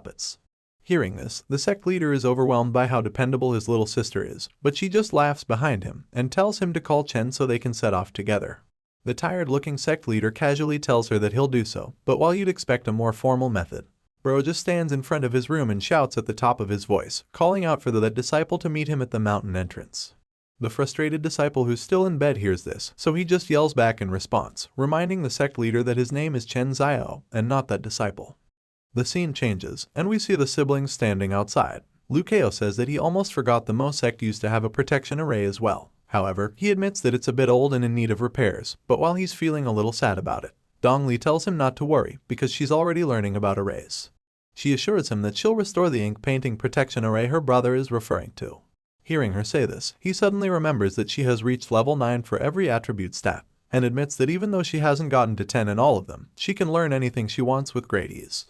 puppets. Hearing this, the sect leader is overwhelmed by how dependable his little sister is, but she just laughs behind him and tells him to call Chen so they can set off together. The tired-looking sect leader casually tells her that he'll do so, but while you'd expect a more formal method, Bro just stands in front of his room and shouts at the top of his voice, calling out for the disciple to meet him at the mountain entrance. The frustrated disciple who's still in bed hears this, so he just yells back in response, reminding the sect leader that his name is Chen Zio and not that disciple. The scene changes, and we see the siblings standing outside. Lukeo says that he almost forgot the Mo sect used to have a protection array as well. However, he admits that it's a bit old and in need of repairs, but while he's feeling a little sad about it, Dongli tells him not to worry because she's already learning about arrays. She assures him that she'll restore the ink painting protection array her brother is referring to. Hearing her say this, he suddenly remembers that she has reached level 9 for every attribute stat, and admits that even though she hasn't gotten to 10 in all of them, she can learn anything she wants with great ease.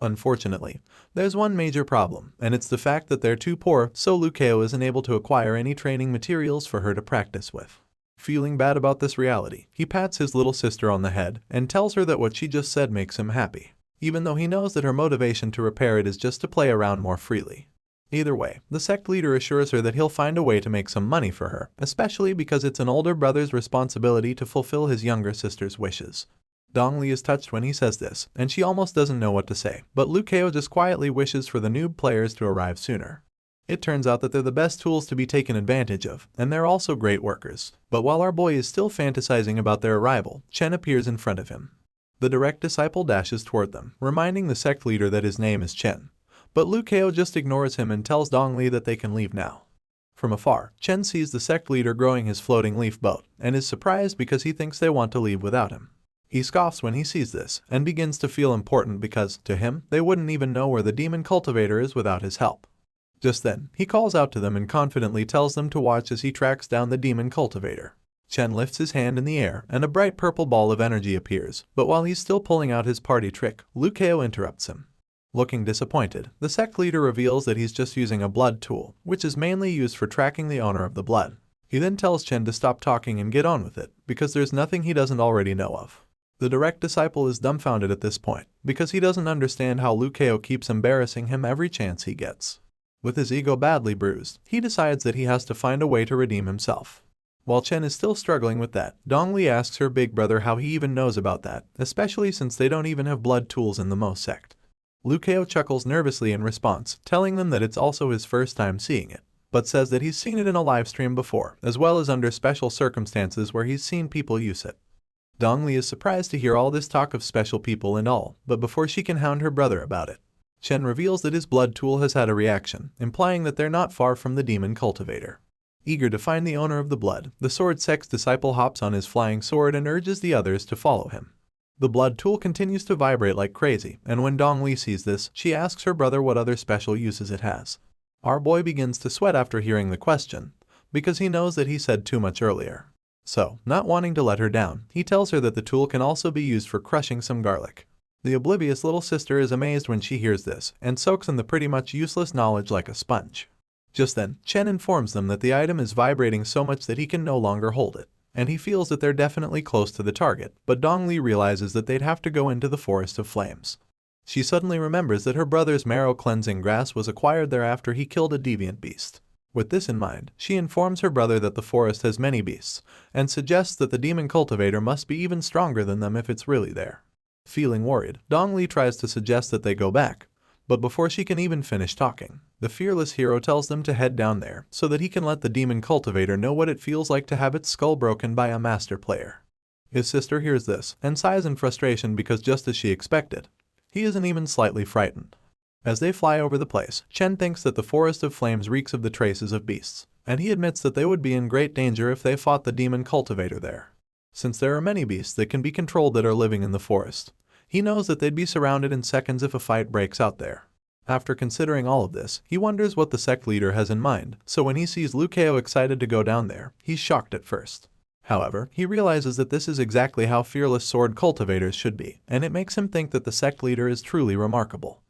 Unfortunately, there's one major problem, and it's the fact that they're too poor, so Lukeo isn't able to acquire any training materials for her to practice with. Feeling bad about this reality, he pats his little sister on the head and tells her that what she just said makes him happy, even though he knows that her motivation to repair it is just to play around more freely. Either way, the sect leader assures her that he'll find a way to make some money for her, especially because it's an older brother's responsibility to fulfill his younger sister's wishes. Dongli is touched when he says this, and she almost doesn't know what to say, but Lukeo just quietly wishes for the noob players to arrive sooner. It turns out that they're the best tools to be taken advantage of, and they're also great workers. But while our boy is still fantasizing about their arrival, Chen appears in front of him. The direct disciple dashes toward them, reminding the sect leader that his name is Chen. But Lukeo just ignores him and tells Dongli that they can leave now. From afar, Chen sees the sect leader growing his floating leaf boat, and is surprised because he thinks they want to leave without him. He scoffs when he sees this, and begins to feel important because, to him, they wouldn't even know where the demon cultivator is without his help. Just then, he calls out to them and confidently tells them to watch as he tracks down the demon cultivator. Chen lifts his hand in the air, and a bright purple ball of energy appears, but while he's still pulling out his party trick, Lukeo interrupts him. Looking disappointed, the sect leader reveals that he's just using a blood tool, which is mainly used for tracking the owner of the blood. He then tells Chen to stop talking and get on with it, because there's nothing he doesn't already know of. The direct disciple is dumbfounded at this point, because he doesn't understand how Lukeo keeps embarrassing him every chance he gets. With his ego badly bruised, he decides that he has to find a way to redeem himself. While Chen is still struggling with that, Dongli asks her big brother how he even knows about that, especially since they don't even have blood tools in the Mo sect. Lukeo chuckles nervously in response, telling them that it's also his first time seeing it, but says that he's seen it in a livestream before, as well as under special circumstances where he's seen people use it. Dongli is surprised to hear all this talk of special people and all, but before she can hound her brother about it, Chen reveals that his blood tool has had a reaction, implying that they're not far from the demon cultivator. Eager to find the owner of the blood, the sword sect's disciple hops on his flying sword and urges the others to follow him. The blood tool continues to vibrate like crazy, and when Dongli sees this, she asks her brother what other special uses it has. Our boy begins to sweat after hearing the question, because he knows that he said too much earlier. So, not wanting to let her down, he tells her that the tool can also be used for crushing some garlic. The oblivious little sister is amazed when she hears this, and soaks in the pretty much useless knowledge like a sponge. Just then, Chen informs them that the item is vibrating so much that he can no longer hold it, and he feels that they're definitely close to the target, but Dongli realizes that they'd have to go into the Forest of Flames. She suddenly remembers that her brother's marrow-cleansing grass was acquired there after he killed a deviant beast. With this in mind, she informs her brother that the forest has many beasts, and suggests that the demon cultivator must be even stronger than them if it's really there. Feeling worried, Dongli tries to suggest that they go back, but before she can even finish talking, the fearless hero tells them to head down there so that he can let the demon cultivator know what it feels like to have its skull broken by a master player. His sister hears this and sighs in frustration because just as she expected, he isn't even slightly frightened. As they fly over the place, Chen thinks that the Forest of Flames reeks of the traces of beasts, and he admits that they would be in great danger if they fought the demon cultivator there. Since there are many beasts that can be controlled that are living in the forest, he knows that they'd be surrounded in seconds if a fight breaks out there. After considering all of this, he wonders what the sect leader has in mind, so when he sees Lukeo excited to go down there, he's shocked at first. However, he realizes that this is exactly how fearless sword cultivators should be, and it makes him think that the sect leader is truly remarkable.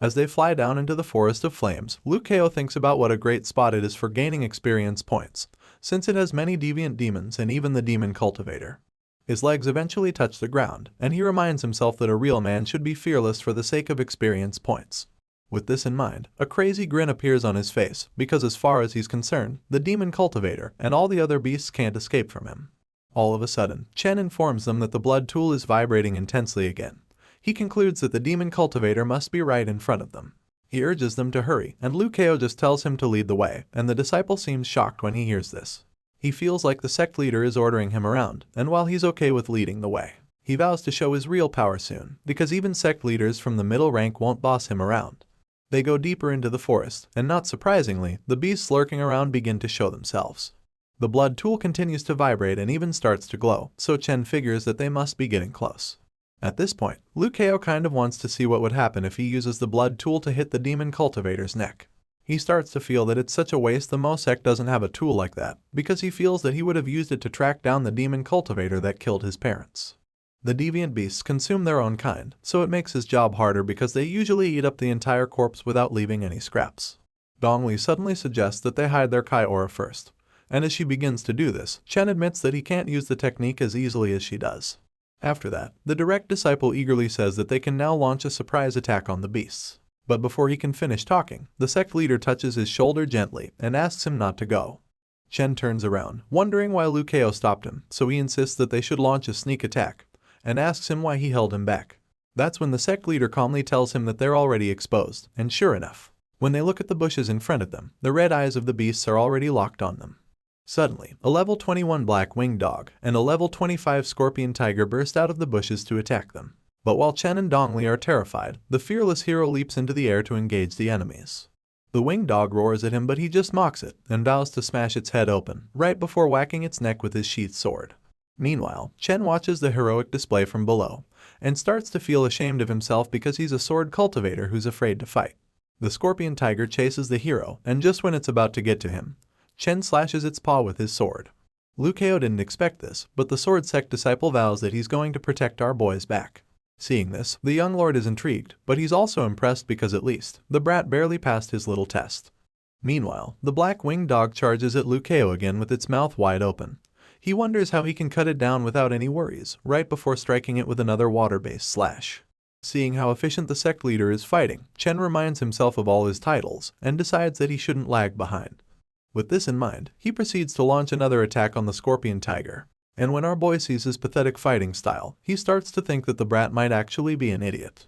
As they fly down into the Forest of Flames, Lukeo thinks about what a great spot it is for gaining experience points, since it has many deviant demons and even the demon cultivator. His legs eventually touch the ground, and he reminds himself that a real man should be fearless for the sake of experience points. With this in mind, a crazy grin appears on his face because as far as he's concerned, the demon cultivator and all the other beasts can't escape from him. All of a sudden, Chen informs them that the blood tool is vibrating intensely again. He concludes that the demon cultivator must be right in front of them. He urges them to hurry, and Liu Keo just tells him to lead the way, and the disciple seems shocked when he hears this. He feels like the sect leader is ordering him around, and while he's okay with leading the way, he vows to show his real power soon, because even sect leaders from the middle rank won't boss him around. They go deeper into the forest, and not surprisingly, the beasts lurking around begin to show themselves. The blood tool continues to vibrate and even starts to glow, so Chen figures that they must be getting close. At this point, Liu Keo kind of wants to see what would happen if he uses the blood tool to hit the demon cultivator's neck. He starts to feel that it's such a waste the Mo sect doesn't have a tool like that, because he feels that he would have used it to track down the demon cultivator that killed his parents. The deviant beasts consume their own kind, so it makes his job harder because they usually eat up the entire corpse without leaving any scraps. Dongli suddenly suggests that they hide their Kai aura first, and as she begins to do this, Chen admits that he can't use the technique as easily as she does. After that, the direct disciple eagerly says that they can now launch a surprise attack on the beasts. But before he can finish talking, the sect leader touches his shoulder gently and asks him not to go. Chen turns around, wondering why Liu Keo stopped him, so he insists that they should launch a sneak attack, and asks him why he held him back. That's when the sect leader calmly tells him that they're already exposed, and sure enough, when they look at the bushes in front of them, the red eyes of the beasts are already locked on them. Suddenly, a level 21 black winged dog and a level 25 scorpion tiger burst out of the bushes to attack them. But while Chen and Dongli are terrified, the fearless hero leaps into the air to engage the enemies. The winged dog roars at him, but he just mocks it and vows to smash its head open, right before whacking its neck with his sheathed sword. Meanwhile, Chen watches the heroic display from below, and starts to feel ashamed of himself because he's a sword cultivator who's afraid to fight. The scorpion tiger chases the hero, and just when it's about to get to him, Chen slashes its paw with his sword. Liu Keo didn't expect this, but the sword sect disciple vows that he's going to protect our boy's back. Seeing this, the young lord is intrigued, but he's also impressed because at least, the brat barely passed his little test. Meanwhile, the black winged dog charges at Liu Keo again with its mouth wide open. He wonders how he can cut it down without any worries, right before striking it with another water-based slash. Seeing how efficient the sect leader is fighting, Chen reminds himself of all his titles, and decides that he shouldn't lag behind. With this in mind, he proceeds to launch another attack on the scorpion tiger. And when our boy sees his pathetic fighting style, he starts to think that the brat might actually be an idiot.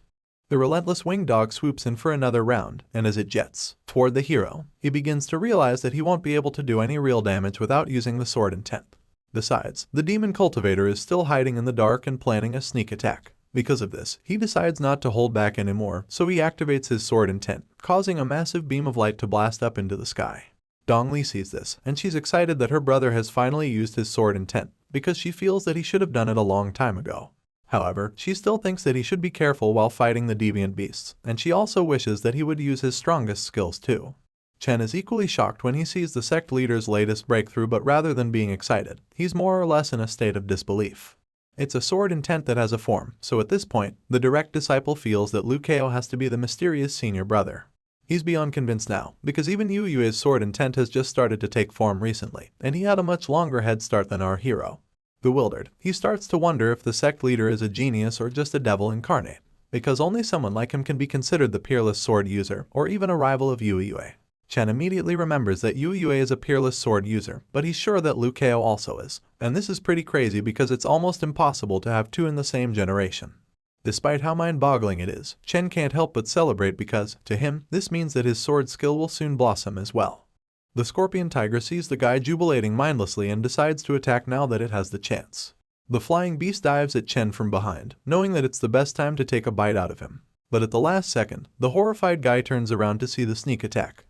The relentless winged dog swoops in for another round, and as it jets toward the hero, he begins to realize that he won't be able to do any real damage without using the sword intent. Besides, the demon cultivator is still hiding in the dark and planning a sneak attack. Because of this, he decides not to hold back anymore, so he activates his sword intent, causing a massive beam of light to blast up into the sky. Dongli sees this, and she's excited that her brother has finally used his sword intent, because she feels that he should have done it a long time ago. However, she still thinks that he should be careful while fighting the deviant beasts, and she also wishes that he would use his strongest skills too. Chen is equally shocked when he sees the sect leader's latest breakthrough, but rather than being excited, he's more or less in a state of disbelief. It's a sword intent that has a form, so at this point, the direct disciple feels that Liu Keo has to be the mysterious senior brother. He's beyond convinced now, because even Yu Yue's sword intent has just started to take form recently, and he had a much longer head start than our hero. Bewildered, he starts to wonder if the sect leader is a genius or just a devil incarnate, because only someone like him can be considered the peerless sword user, or even a rival of Yu Yue. Chen immediately remembers that Yu Yue is a peerless sword user, but he's sure that Liu Keo also is, and this is pretty crazy because it's almost impossible to have two in the same generation. Despite how mind-boggling it is, Chen can't help but celebrate because, to him, this means that his sword skill will soon blossom as well. The scorpion tiger sees the guy jubilating mindlessly and decides to attack now that it has the chance. The flying beast dives at Chen from behind, knowing that it's the best time to take a bite out of him. But at the last second, the horrified guy turns around to see the sneak attack.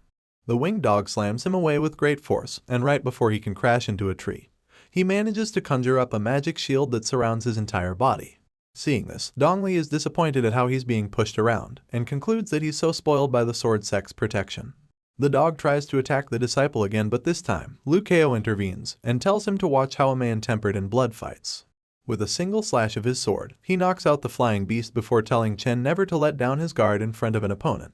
The winged dog slams him away with great force, and right before he can crash into a tree, he manages to conjure up a magic shield that surrounds his entire body. Seeing this, Dongli is disappointed at how he's being pushed around, and concludes that he's so spoiled by the sword sect's protection. The dog tries to attack the disciple again, but this time, Liu Keo intervenes, and tells him to watch how a man tempered in blood fights. With a single slash of his sword, he knocks out the flying beast before telling Chen never to let down his guard in front of an opponent.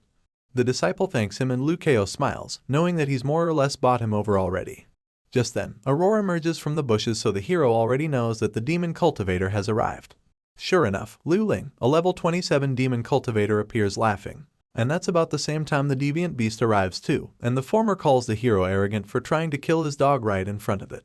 The disciple thanks him and Liu Keo smiles, knowing that he's more or less bought him over already. Just then, a roar emerges from the bushes, so the hero already knows that the demon cultivator has arrived. Sure enough, Liu Ling, a level 27 demon cultivator, appears laughing, And that's about the same time the deviant beast arrives too, and the former calls the hero arrogant for trying to kill his dog right in front of it.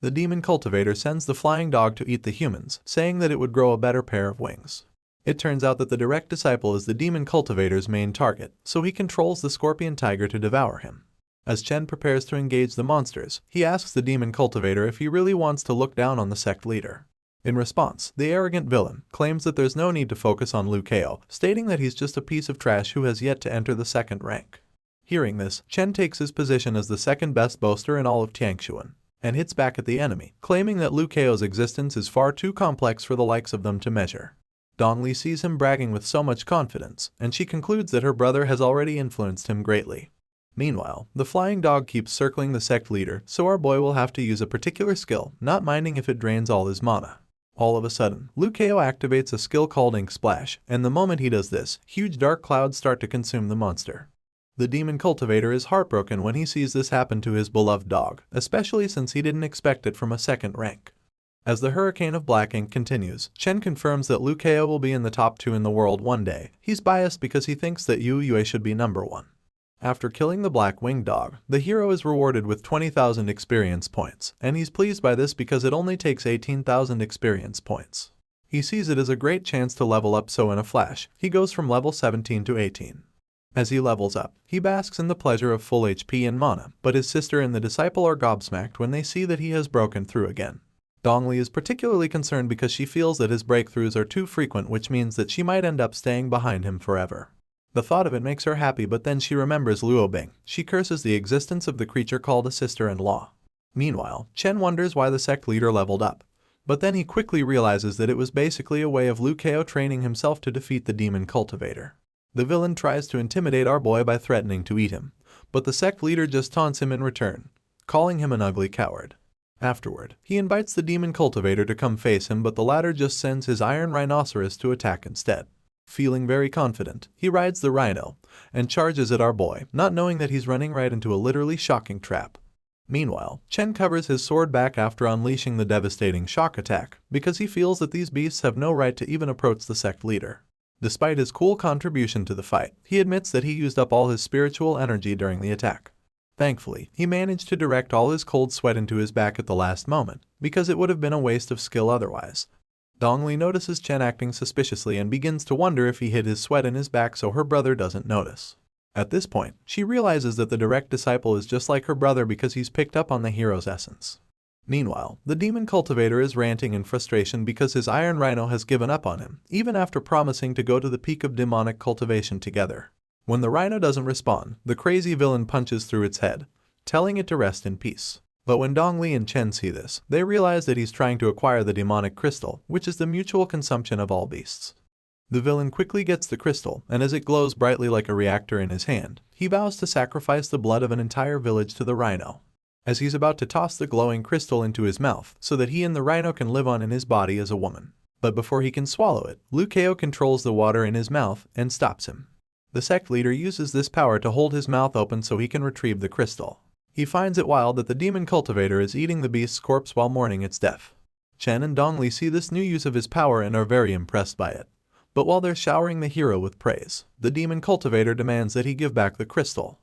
The demon cultivator sends the flying dog to eat the humans, saying that it would grow a better pair of wings. It turns out that the direct disciple is the demon cultivator's main target, so he controls the scorpion tiger to devour him. As Chen prepares to engage the monsters, he asks the demon cultivator if he really wants to look down on the sect leader. In response, the arrogant villain claims that there's no need to focus on Liu Kao, stating that he's just a piece of trash who has yet to enter the second rank. Hearing this, Chen takes his position as the second best boaster in all of Tiangshuan, and hits back at the enemy, claiming that Liu Kao's existence is far too complex for the likes of them to measure. Dongli sees him bragging with so much confidence, and she concludes that her brother has already influenced him greatly. Meanwhile, the flying dog keeps circling the sect leader, so our boy will have to use a particular skill, not minding if it drains all his mana. All of a sudden, Liu Kao activates a skill called Ink Splash, and the moment he does this, huge dark clouds start to consume the monster. The demon cultivator is heartbroken when he sees this happen to his beloved dog, especially since he didn't expect it from a second rank. As the hurricane of black ink continues, Chen confirms that Liu Kao will be in the top 2 in the world one day. He's biased because he thinks that Yu Yue should be number 1. After killing the black-winged dog, the hero is rewarded with 20,000 experience points, and he's pleased by this because it only takes 18,000 experience points. He sees it as a great chance to level up, so in a flash, he goes from level 17 to 18. As he levels up, he basks in the pleasure of full HP and mana, but his sister and the disciple are gobsmacked when they see that he has broken through again. Dongli is particularly concerned because she feels that his breakthroughs are too frequent, which means that she might end up staying behind him forever. The thought of it makes her happy, but then she remembers Luo Bing. She curses the existence of the creature called a sister-in-law. Meanwhile, Chen wonders why the sect leader leveled up. But then he quickly realizes that it was basically a way of Liu Kao training himself to defeat the demon cultivator. The villain tries to intimidate our boy by threatening to eat him, but the sect leader just taunts him in return, calling him an ugly coward. Afterward, he invites the demon cultivator to come face him, but the latter just sends his iron rhinoceros to attack instead. Feeling very confident, he rides the rhino and charges at our boy, not knowing that he's running right into a literally shocking trap. Meanwhile, Chen covers his sword back after unleashing the devastating shock attack, because he feels that these beasts have no right to even approach the sect leader. Despite his cool contribution to the fight, he admits that he used up all his spiritual energy during the attack. Thankfully, he managed to direct all his cold sweat into his back at the last moment, because it would have been a waste of skill otherwise. Dongli notices Chen acting suspiciously and begins to wonder if he hid his sweat in his back so her brother doesn't notice. At this point, she realizes that the direct disciple is just like her brother because he's picked up on the hero's essence. Meanwhile, the demon cultivator is ranting in frustration because his iron rhino has given up on him, even after promising to go to the peak of demonic cultivation together. When the rhino doesn't respond, the crazy villain punches through its head, telling it to rest in peace. But when Dongli and Chen see this, they realize that he's trying to acquire the demonic crystal, which is the mutual consumption of all beasts. The villain quickly gets the crystal, and as it glows brightly like a reactor in his hand, he vows to sacrifice the blood of an entire village to the rhino. As he's about to toss the glowing crystal into his mouth, so that he and the rhino can live on in his body as a woman. But before he can swallow it, Liu Kao controls the water in his mouth and stops him. The sect leader uses this power to hold his mouth open so he can retrieve the crystal. He finds it wild that the demon cultivator is eating the beast's corpse while mourning its death. Chen and Dongli see this new use of his power and are very impressed by it. But while they're showering the hero with praise, the demon cultivator demands that he give back the crystal.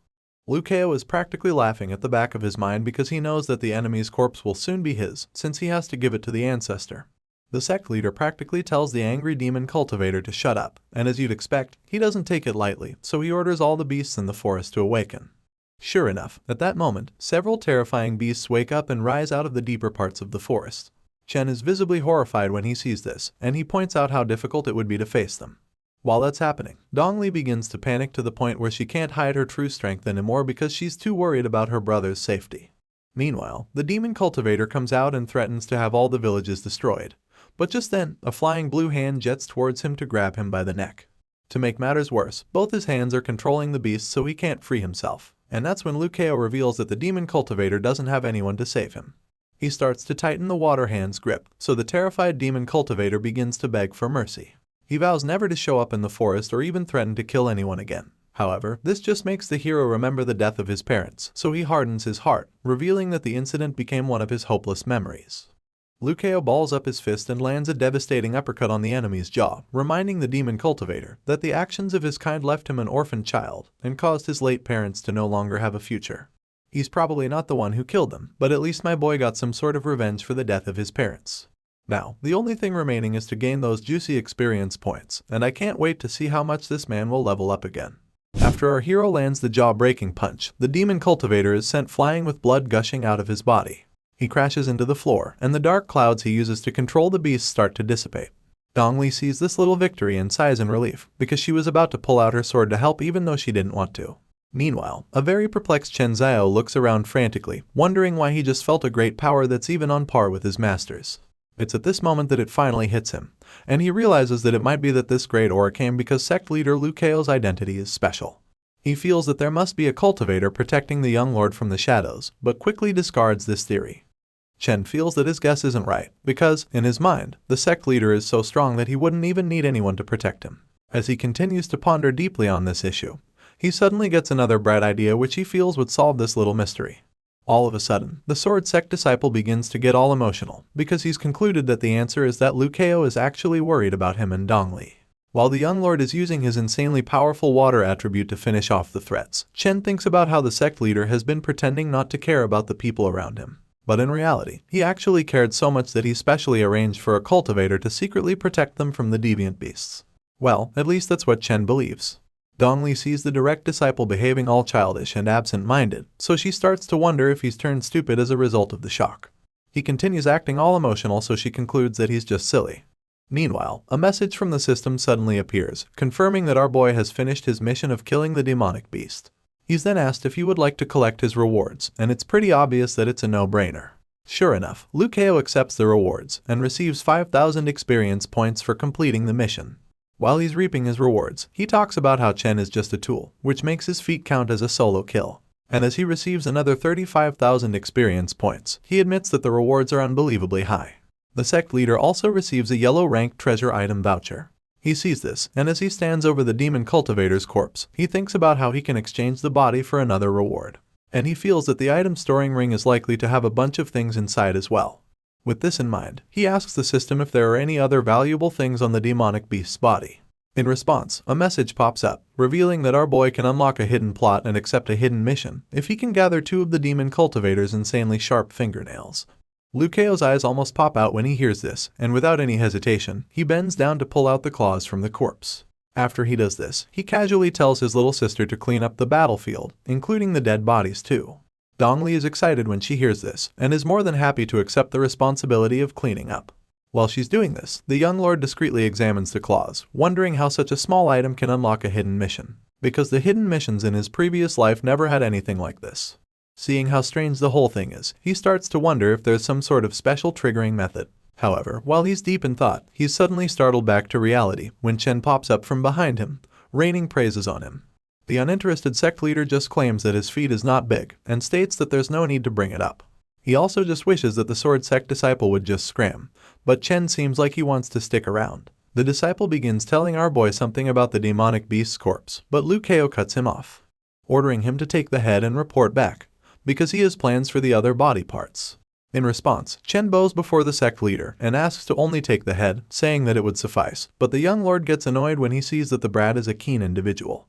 Liu Kao is practically laughing at the back of his mind because he knows that the enemy's corpse will soon be his, since he has to give it to the ancestor. The sect leader practically tells the angry demon cultivator to shut up, and as you'd expect, he doesn't take it lightly, so he orders all the beasts in the forest to awaken. Sure enough, at that moment, several terrifying beasts wake up and rise out of the deeper parts of the forest. Chen is visibly horrified when he sees this, and he points out how difficult it would be to face them. While that's happening, Dongli begins to panic to the point where she can't hide her true strength anymore because she's too worried about her brother's safety. Meanwhile, the demon cultivator comes out and threatens to have all the villages destroyed. But just then, a flying blue hand jets towards him to grab him by the neck. To make matters worse, both his hands are controlling the beast so he can't free himself. And that's when Liu Kao reveals that the demon cultivator doesn't have anyone to save him. He starts to tighten the water hand's grip, so the terrified demon cultivator begins to beg for mercy. He vows never to show up in the forest or even threaten to kill anyone again. However, this just makes the hero remember the death of his parents, so he hardens his heart, revealing that the incident became one of his hopeless memories. Lukeo balls up his fist and lands a devastating uppercut on the enemy's jaw, reminding the demon cultivator that the actions of his kind left him an orphan child and caused his late parents to no longer have a future. He's probably not the one who killed them, but at least my boy got some sort of revenge for the death of his parents. Now, the only thing remaining is to gain those juicy experience points, and I can't wait to see how much this man will level up again. After our hero lands the jaw-breaking punch, the demon cultivator is sent flying with blood gushing out of his body. He crashes into the floor, and the dark clouds he uses to control the beast start to dissipate. Dongli sees this little victory and sighs in relief, because she was about to pull out her sword to help even though she didn't want to. Meanwhile, a very perplexed Chen Zhao looks around frantically, wondering why he just felt a great power that's even on par with his master's. It's at this moment that it finally hits him, and he realizes that it might be that this great aura came because sect leader Lukeo's identity is special. He feels that there must be a cultivator protecting the young lord from the shadows, but quickly discards this theory. Chen feels that his guess isn't right, because, in his mind, the sect leader is so strong that he wouldn't even need anyone to protect him. As he continues to ponder deeply on this issue, he suddenly gets another bright idea which he feels would solve this little mystery. All of a sudden, the sword sect disciple begins to get all emotional, because he's concluded that the answer is that Lukeo is actually worried about him and Dongli. While the young lord is using his insanely powerful water attribute to finish off the threats, Chen thinks about how the sect leader has been pretending not to care about the people around him. But in reality, he actually cared so much that he specially arranged for a cultivator to secretly protect them from the deviant beasts. Well, at least that's what Chen believes. Dongli sees the direct disciple behaving all childish and absent-minded, so she starts to wonder if he's turned stupid as a result of the shock. He continues acting all emotional, so she concludes that he's just silly. Meanwhile, a message from the system suddenly appears, confirming that our boy has finished his mission of killing the demonic beast. He's then asked if he would like to collect his rewards, and it's pretty obvious that it's a no-brainer. Sure enough, Lukeo accepts the rewards and receives 5,000 experience points for completing the mission. While he's reaping his rewards, he talks about how Chen is just a tool, which makes his feat count as a solo kill. And as he receives another 35,000 experience points, he admits that the rewards are unbelievably high. The sect leader also receives a yellow-ranked treasure item voucher. He sees this, and as he stands over the demon cultivator's corpse, he thinks about how he can exchange the body for another reward. And he feels that the item storing ring is likely to have a bunch of things inside as well. With this in mind, he asks the system if there are any other valuable things on the demonic beast's body. In response, a message pops up, revealing that our boy can unlock a hidden plot and accept a hidden mission if he can gather 2 of the demon cultivator's insanely sharp fingernails. Lukeo's eyes almost pop out when he hears this, and without any hesitation, he bends down to pull out the claws from the corpse. After he does this, he casually tells his little sister to clean up the battlefield, including the dead bodies too. Dongli is excited when she hears this, and is more than happy to accept the responsibility of cleaning up. While she's doing this, the young lord discreetly examines the claws, wondering how such a small item can unlock a hidden mission, because the hidden missions in his previous life never had anything like this. Seeing how strange the whole thing is, he starts to wonder if there's some sort of special triggering method. However, while he's deep in thought, he's suddenly startled back to reality when Chen pops up from behind him, raining praises on him. The uninterested sect leader just claims that his feat is not big, and states that there's no need to bring it up. He also just wishes that the sword sect disciple would just scram, but Chen seems like he wants to stick around. The disciple begins telling our boy something about the demonic beast's corpse, but Lukeo cuts him off, ordering him to take the head and report back, because he has plans for the other body parts. In response, Chen bows before the sect leader and asks to only take the head, saying that it would suffice, but the young lord gets annoyed when he sees that the brat is a keen individual.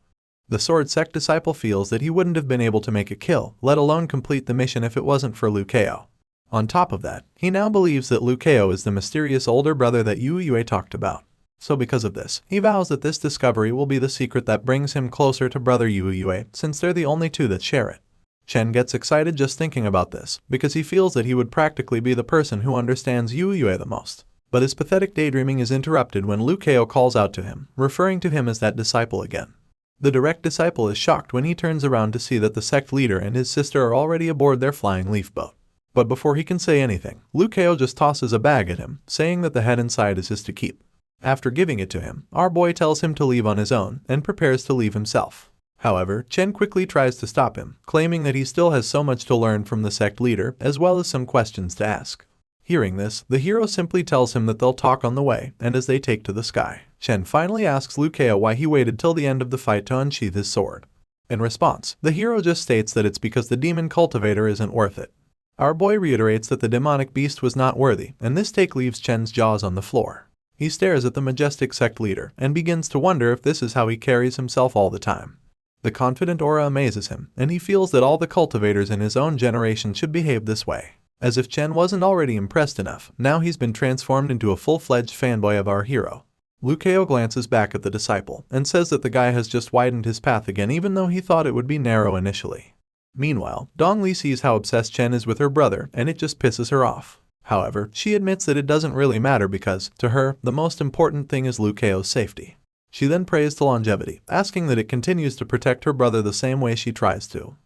The sword sect disciple feels that he wouldn't have been able to make a kill, let alone complete the mission if it wasn't for Lukeo. On top of that, he now believes that Lukeo is the mysterious older brother that Yue talked about. So because of this, he vows that this discovery will be the secret that brings him closer to brother Yue, since they're the only 2 that share it. Chen gets excited just thinking about this, because he feels that he would practically be the person who understands Yue the most. But his pathetic daydreaming is interrupted when Lukeo calls out to him, referring to him as that disciple again. The direct disciple is shocked when he turns around to see that the sect leader and his sister are already aboard their flying leaf boat. But before he can say anything, Lukeo just tosses a bag at him, saying that the head inside is his to keep. After giving it to him, our boy tells him to leave on his own and prepares to leave himself. However, Chen quickly tries to stop him, claiming that he still has so much to learn from the sect leader as well as some questions to ask. Hearing this, the hero simply tells him that they'll talk on the way, and as they take to the sky, Chen finally asks Lukeo why he waited till the end of the fight to unsheath his sword. In response, the hero just states that it's because the demon cultivator isn't worth it. Our boy reiterates that the demonic beast was not worthy, and this take leaves Chen's jaws on the floor. He stares at the majestic sect leader and begins to wonder if this is how he carries himself all the time. The confident aura amazes him, and he feels that all the cultivators in his own generation should behave this way. As if Chen wasn't already impressed enough, now he's been transformed into a full-fledged fanboy of our hero. Liu Keo glances back at the disciple and says that the guy has just widened his path again even though he thought it would be narrow initially. Meanwhile, Dongli sees how obsessed Chen is with her brother and it just pisses her off. However, she admits that it doesn't really matter because, to her, the most important thing is Liu Keo's safety. She then prays to longevity, asking that it continues to protect her brother the same way she tries to.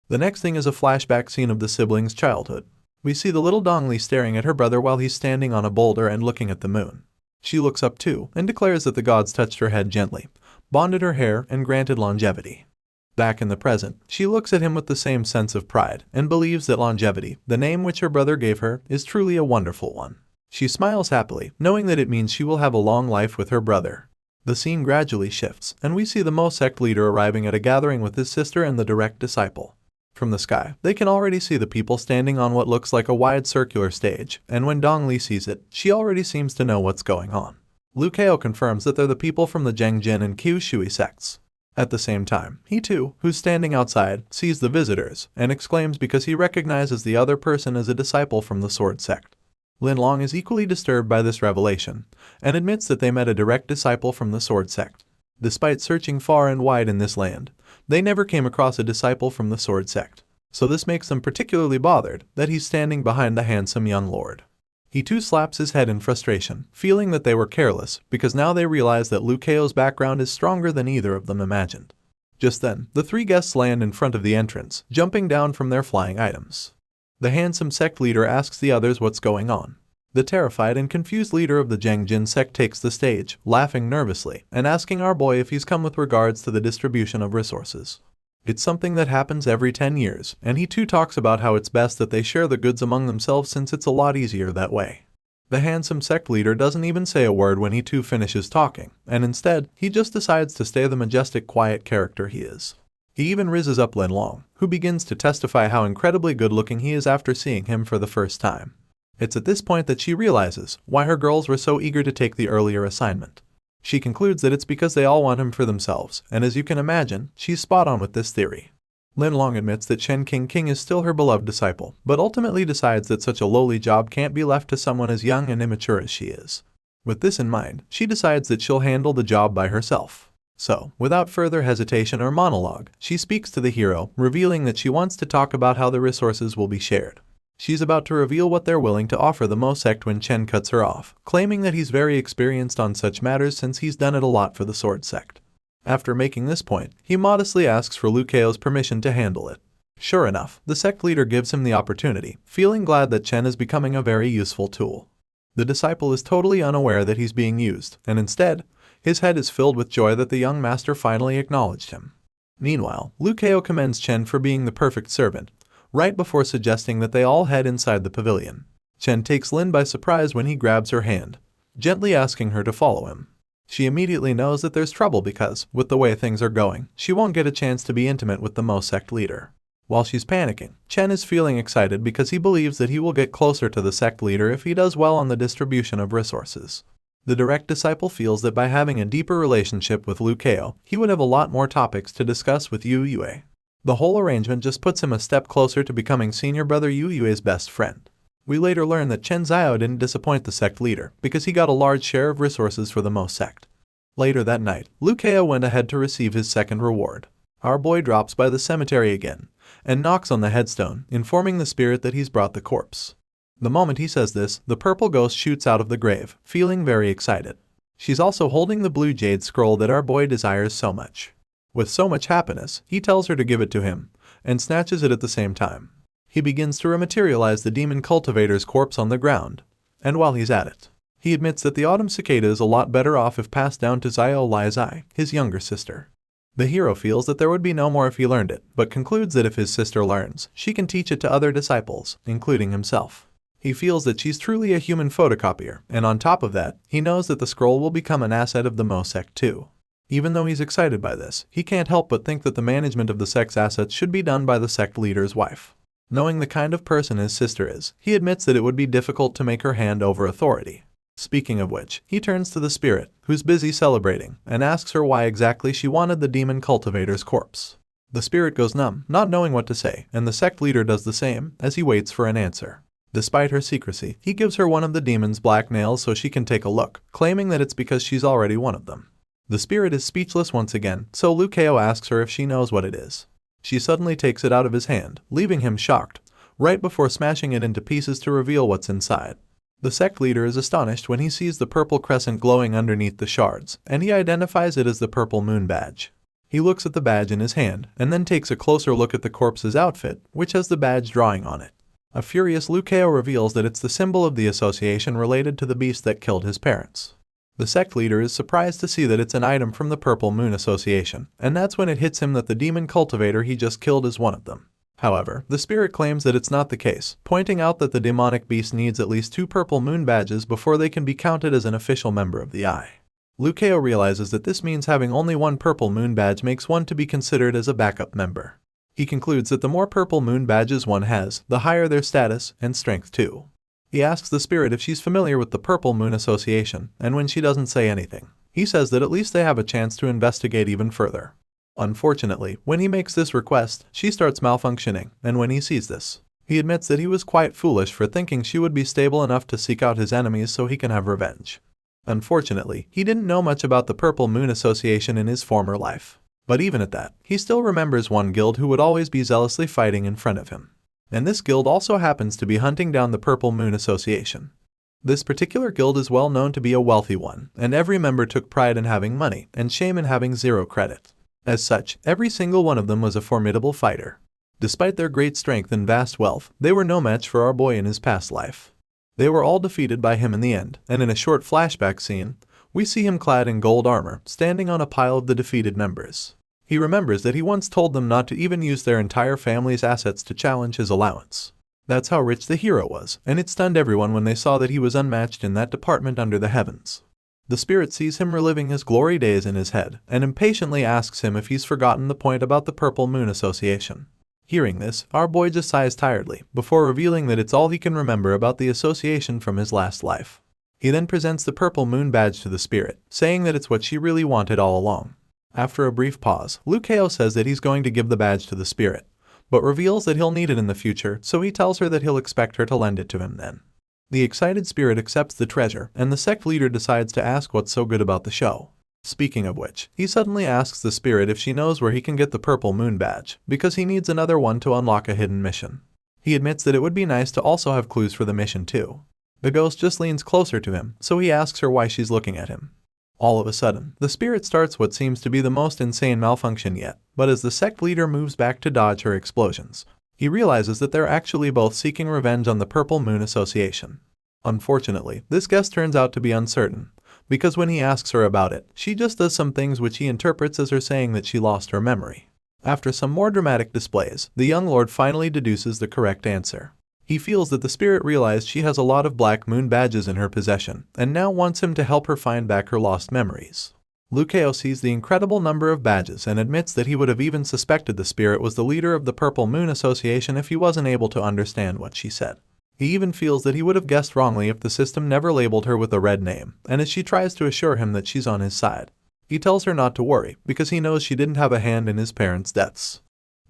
The next thing is a flashback scene of the siblings' childhood. We see the little Dongli staring at her brother while he's standing on a boulder and looking at the moon. She looks up too and declares that the gods touched her head gently, bonded her hair, and granted longevity. Back in the present, she looks at him with the same sense of pride and believes that longevity, the name which her brother gave her, is truly a wonderful one. She smiles happily, knowing that it means she will have a long life with her brother. The scene gradually shifts, and we see the Mo sect leader arriving at a gathering with his sister and the direct disciple. From the sky, they can already see the people standing on what looks like a wide circular stage, and when Dongli sees it, she already seems to know what's going on. Liu Keo confirms that they're the people from the Zhengjin and Kyushui sects. At the same time, he too, who's standing outside, sees the visitors, and exclaims because he recognizes the other person as a disciple from the Sword sect. Lin Long is equally disturbed by this revelation, and admits that they met a direct disciple from the Sword sect. Despite searching far and wide in this land, they never came across a disciple from the Sword sect, so this makes them particularly bothered that he's standing behind the handsome young lord. He too slaps his head in frustration, feeling that they were careless because now they realize that Liu Keo's background is stronger than either of them imagined. Just then, the three guests land in front of the entrance, jumping down from their flying items. The handsome sect leader asks the others what's going on. The terrified and confused leader of the Zhengjin sect takes the stage, laughing nervously and asking our boy if he's come with regards to the distribution of resources. It's something that happens every 10 years, and he too talks about how it's best that they share the goods among themselves since it's a lot easier that way. The handsome sect leader doesn't even say a word when he too finishes talking, and instead, he just decides to stay the majestic quiet character he is. He even rizzes up Lin Long, who begins to testify how incredibly good-looking he is after seeing him for the first time. It's at this point that she realizes why her girls were so eager to take the earlier assignment. She concludes that it's because they all want him for themselves, and as you can imagine, she's spot on with this theory. Lin Long admits that Chen King is still her beloved disciple, but ultimately decides that such a lowly job can't be left to someone as young and immature as she is. With this in mind, she decides that she'll handle the job by herself. So, without further hesitation or monologue, she speaks to the hero, revealing that she wants to talk about how the resources will be shared. She's about to reveal what they're willing to offer the Mo sect when Chen cuts her off, claiming that he's very experienced on such matters since he's done it a lot for the Sword sect. After making this point, he modestly asks for Liu Keo's permission to handle it. Sure enough, the sect leader gives him the opportunity, feeling glad that Chen is becoming a very useful tool. The disciple is totally unaware that he's being used, and instead, his head is filled with joy that the young master finally acknowledged him. Meanwhile, Liu Keo commends Chen for being the perfect servant, right before suggesting that they all head inside the pavilion. Chen takes Lin by surprise when he grabs her hand, gently asking her to follow him. She immediately knows that there's trouble because, with the way things are going, she won't get a chance to be intimate with the Mo sect leader. While she's panicking, Chen is feeling excited because he believes that he will get closer to the sect leader if he does well on the distribution of resources. The direct disciple feels that by having a deeper relationship with Liu Keo, he would have a lot more topics to discuss with Yu Yue. The whole arrangement just puts him a step closer to becoming senior brother Yu Yue's best friend. We later learn that Chen Zhao didn't disappoint the sect leader because he got a large share of resources for the Mo sect. Later that night, Liu Keo went ahead to receive his second reward. Our boy drops by the cemetery again and knocks on the headstone, informing the spirit that he's brought the corpse. The moment he says this, the purple ghost shoots out of the grave, feeling very excited. She's also holding the blue jade scroll that our boy desires so much. With so much happiness, he tells her to give it to him, and snatches it at the same time. He begins to rematerialize the demon cultivator's corpse on the ground, and while he's at it, he admits that the autumn cicada is a lot better off if passed down to Xiao Lai Zai, his younger sister. The hero feels that there would be no more if he learned it, but concludes that if his sister learns, she can teach it to other disciples, including himself. He feels that she's truly a human photocopier, and on top of that, he knows that the scroll will become an asset of the Mo sect too. Even though he's excited by this, he can't help but think that the management of the sect's assets should be done by the sect leader's wife. Knowing the kind of person his sister is, he admits that it would be difficult to make her hand over authority. Speaking of which, he turns to the spirit, who's busy celebrating, and asks her why exactly she wanted the demon cultivator's corpse. The spirit goes numb, not knowing what to say, and the sect leader does the same, as he waits for an answer. Despite her secrecy, he gives her one of the demon's black nails so she can take a look, claiming that it's because she's already one of them. The spirit is speechless once again, so Lukeo asks her if she knows what it is. She suddenly takes it out of his hand, leaving him shocked, right before smashing it into pieces to reveal what's inside. The sect leader is astonished when he sees the purple crescent glowing underneath the shards, and he identifies it as the purple moon badge. He looks at the badge in his hand, and then takes a closer look at the corpse's outfit, which has the badge drawing on it. A furious Lukeo reveals that it's the symbol of the association related to the beast that killed his parents. The sect leader is surprised to see that it's an item from the Purple Moon Association, and that's when it hits him that the demon cultivator he just killed is one of them. However, the spirit claims that it's not the case, pointing out that the demonic beast needs at least 2 purple moon badges before they can be counted as an official member of the Eye. Lukeo realizes that this means having only 1 purple moon badge makes one to be considered as a backup member. He concludes that the more purple moon badges one has, the higher their status and strength too. He asks the spirit if she's familiar with the Purple Moon Association, and when she doesn't say anything, he says that at least they have a chance to investigate even further. Unfortunately, when he makes this request, she starts malfunctioning, and when he sees this, he admits that he was quite foolish for thinking she would be stable enough to seek out his enemies so he can have revenge. Unfortunately, he didn't know much about the Purple Moon Association in his former life. But even at that, he still remembers one guild who would always be zealously fighting in front of him. And this guild also happens to be hunting down the Purple Moon Association. This particular guild is well known to be a wealthy one, and every member took pride in having money and shame in having 0 credit. As such, every single one of them was a formidable fighter. Despite their great strength and vast wealth, they were no match for our boy in his past life. They were all defeated by him in the end, and in a short flashback scene, we see him clad in gold armor, standing on a pile of the defeated members. He remembers that he once told them not to even use their entire family's assets to challenge his allowance. That's how rich the hero was, and it stunned everyone when they saw that he was unmatched in that department under the heavens. The spirit sees him reliving his glory days in his head, and impatiently asks him if he's forgotten the point about the Purple Moon Association. Hearing this, our boy just sighs tiredly, before revealing that it's all he can remember about the association from his last life. He then presents the Purple Moon badge to the spirit, saying that it's what she really wanted all along. After a brief pause, Lukeo says that he's going to give the badge to the spirit, but reveals that he'll need it in the future, so he tells her that he'll expect her to lend it to him then. The excited spirit accepts the treasure, and the sect leader decides to ask what's so good about the show. Speaking of which, he suddenly asks the spirit if she knows where he can get the Purple Moon badge, because he needs another one to unlock a hidden mission. He admits that it would be nice to also have clues for the mission too. The ghost just leans closer to him, so he asks her why she's looking at him. All of a sudden, the spirit starts what seems to be the most insane malfunction yet, but as the sect leader moves back to dodge her explosions, he realizes that they're actually both seeking revenge on the Purple Moon Association. Unfortunately, this guest turns out to be uncertain, because when he asks her about it, she just does some things which he interprets as her saying that she lost her memory. After some more dramatic displays, the young lord finally deduces the correct answer. He feels that the spirit realized she has a lot of Black Moon badges in her possession, and now wants him to help her find back her lost memories. Lukeo sees the incredible number of badges and admits that he would have even suspected the spirit was the leader of the Purple Moon Association if he wasn't able to understand what she said. He even feels that he would have guessed wrongly if the system never labeled her with a red name, and as she tries to assure him that she's on his side, he tells her not to worry because he knows she didn't have a hand in his parents' deaths.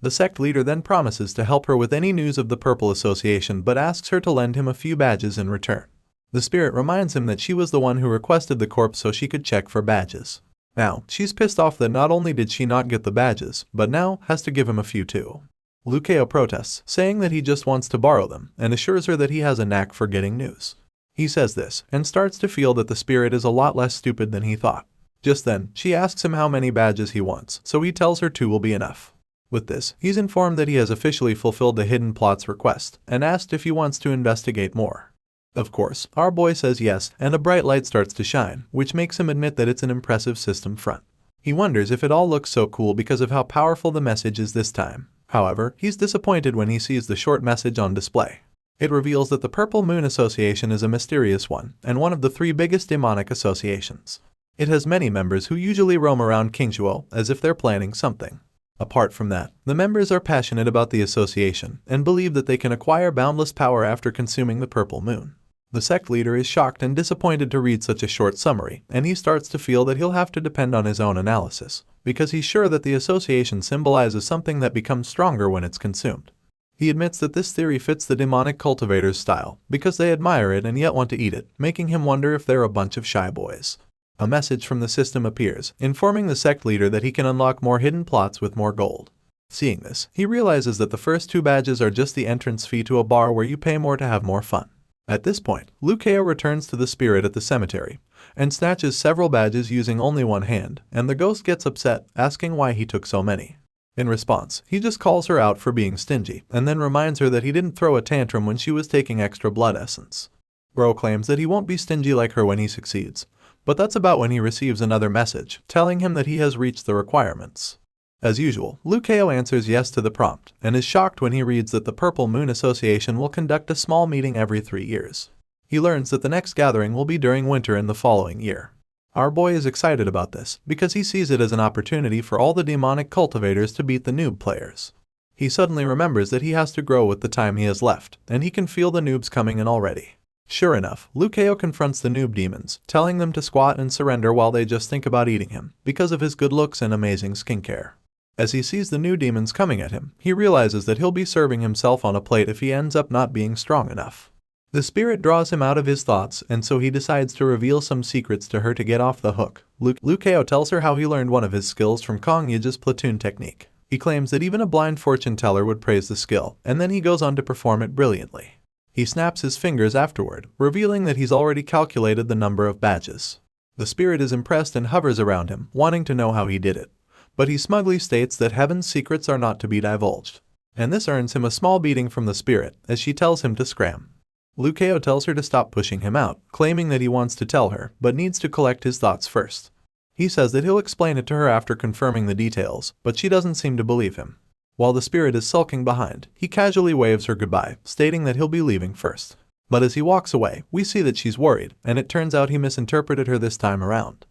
The sect leader then promises to help her with any news of the Purple Association but asks her to lend him a few badges in return. The spirit reminds him that she was the one who requested the corpse so she could check for badges. Now, she's pissed off that not only did she not get the badges, but now has to give him a few too. Lukeo protests, saying that he just wants to borrow them, and assures her that he has a knack for getting news. He says this, and starts to feel that the spirit is a lot less stupid than he thought. Just then, she asks him how many badges he wants, so he tells her 2 will be enough. With this, he's informed that he has officially fulfilled the hidden plot's request, and asked if he wants to investigate more. Of course, our boy says yes, and a bright light starts to shine, which makes him admit that it's an impressive system front. He wonders if it all looks so cool because of how powerful the message is this time. However, he's disappointed when he sees the short message on display. It reveals that the Purple Moon Association is a mysterious one, and one of the 3 biggest demonic associations. It has many members who usually roam around Kingshuo as if they're planning something. Apart from that, the members are passionate about the association and believe that they can acquire boundless power after consuming the purple moon. The sect leader is shocked and disappointed to read such a short summary, and he starts to feel that he'll have to depend on his own analysis, because he's sure that the association symbolizes something that becomes stronger when it's consumed. He admits that this theory fits the demonic cultivator's style, because they admire it and yet want to eat it, making him wonder if they're a bunch of shy boys. A message from the system appears, informing the sect leader that he can unlock more hidden plots with more gold. Seeing this, he realizes that the first 2 badges are just the entrance fee to a bar where you pay more to have more fun. At this point, Lukeo returns to the spirit at the cemetery, and snatches several badges using only one hand, and the ghost gets upset, asking why he took so many. In response, he just calls her out for being stingy, and then reminds her that he didn't throw a tantrum when she was taking extra blood essence. Bro claims that he won't be stingy like her when he succeeds, but that's about when he receives another message, telling him that he has reached the requirements. As usual, Lukeo answers yes to the prompt, and is shocked when he reads that the Purple Moon Association will conduct a small meeting every 3 years. He learns that the next gathering will be during winter in the following year. Our boy is excited about this, because he sees it as an opportunity for all the demonic cultivators to beat the noob players. He suddenly remembers that he has to grow with the time he has left, and he can feel the noobs coming in already. Sure enough, Lukeo confronts the noob demons, telling them to squat and surrender while they just think about eating him, because of his good looks and amazing skincare. As he sees the new demons coming at him, he realizes that he'll be serving himself on a plate if he ends up not being strong enough. The spirit draws him out of his thoughts, and so he decides to reveal some secrets to her to get off the hook. Lukeo tells her how he learned one of his skills from Kong Yija's platoon technique. He claims that even a blind fortune teller would praise the skill, and then he goes on to perform it brilliantly. He snaps his fingers afterward, revealing that he's already calculated the number of badges. The spirit is impressed and hovers around him, wanting to know how he did it. But he smugly states that heaven's secrets are not to be divulged. And this earns him a small beating from the spirit, as she tells him to scram. Lukeo tells her to stop pushing him out, claiming that he wants to tell her, but needs to collect his thoughts first. He says that he'll explain it to her after confirming the details, but she doesn't seem to believe him. While the spirit is sulking behind, he casually waves her goodbye, stating that he'll be leaving first. But as he walks away, we see that she's worried, and it turns out he misinterpreted her this time around.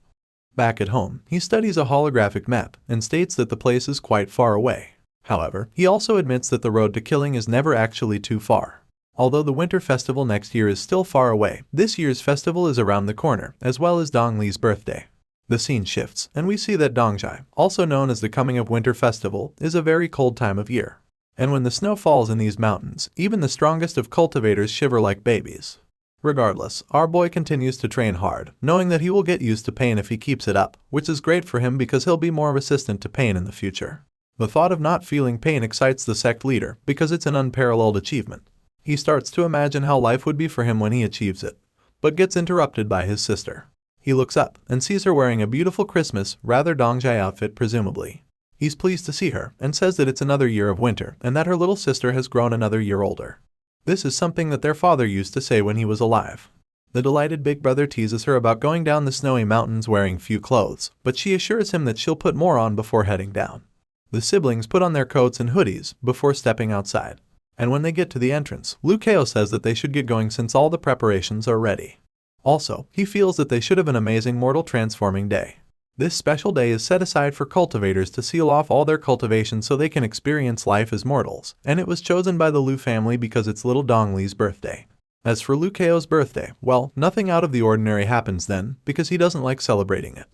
Back at home, he studies a holographic map and states that the place is quite far away. However, he also admits that the road to killing is never actually too far. Although the winter festival next year is still far away, this year's festival is around the corner, as well as Dong Li's birthday. The scene shifts, and we see that Dongjai, also known as the Coming of Winter Festival, is a very cold time of year. And when the snow falls in these mountains, even the strongest of cultivators shiver like babies. Regardless, our boy continues to train hard, knowing that he will get used to pain if he keeps it up, which is great for him because he'll be more resistant to pain in the future. The thought of not feeling pain excites the sect leader because it's an unparalleled achievement. He starts to imagine how life would be for him when he achieves it, but gets interrupted by his sister. He looks up and sees her wearing a beautiful Christmas, rather Dongjai outfit presumably. He's pleased to see her and says that it's another year of winter and that her little sister has grown another year older. This is something that their father used to say when he was alive. The delighted big brother teases her about going down the snowy mountains wearing few clothes, but she assures him that she'll put more on before heading down. The siblings put on their coats and hoodies before stepping outside. And when they get to the entrance, Lukeo says that they should get going since all the preparations are ready. Also, he feels that they should have an amazing mortal transforming day. This special day is set aside for cultivators to seal off all their cultivations so they can experience life as mortals, and it was chosen by the Lu family because it's little Dong Li's birthday. As for Lukeo's birthday, well, nothing out of the ordinary happens then, because he doesn't like celebrating it.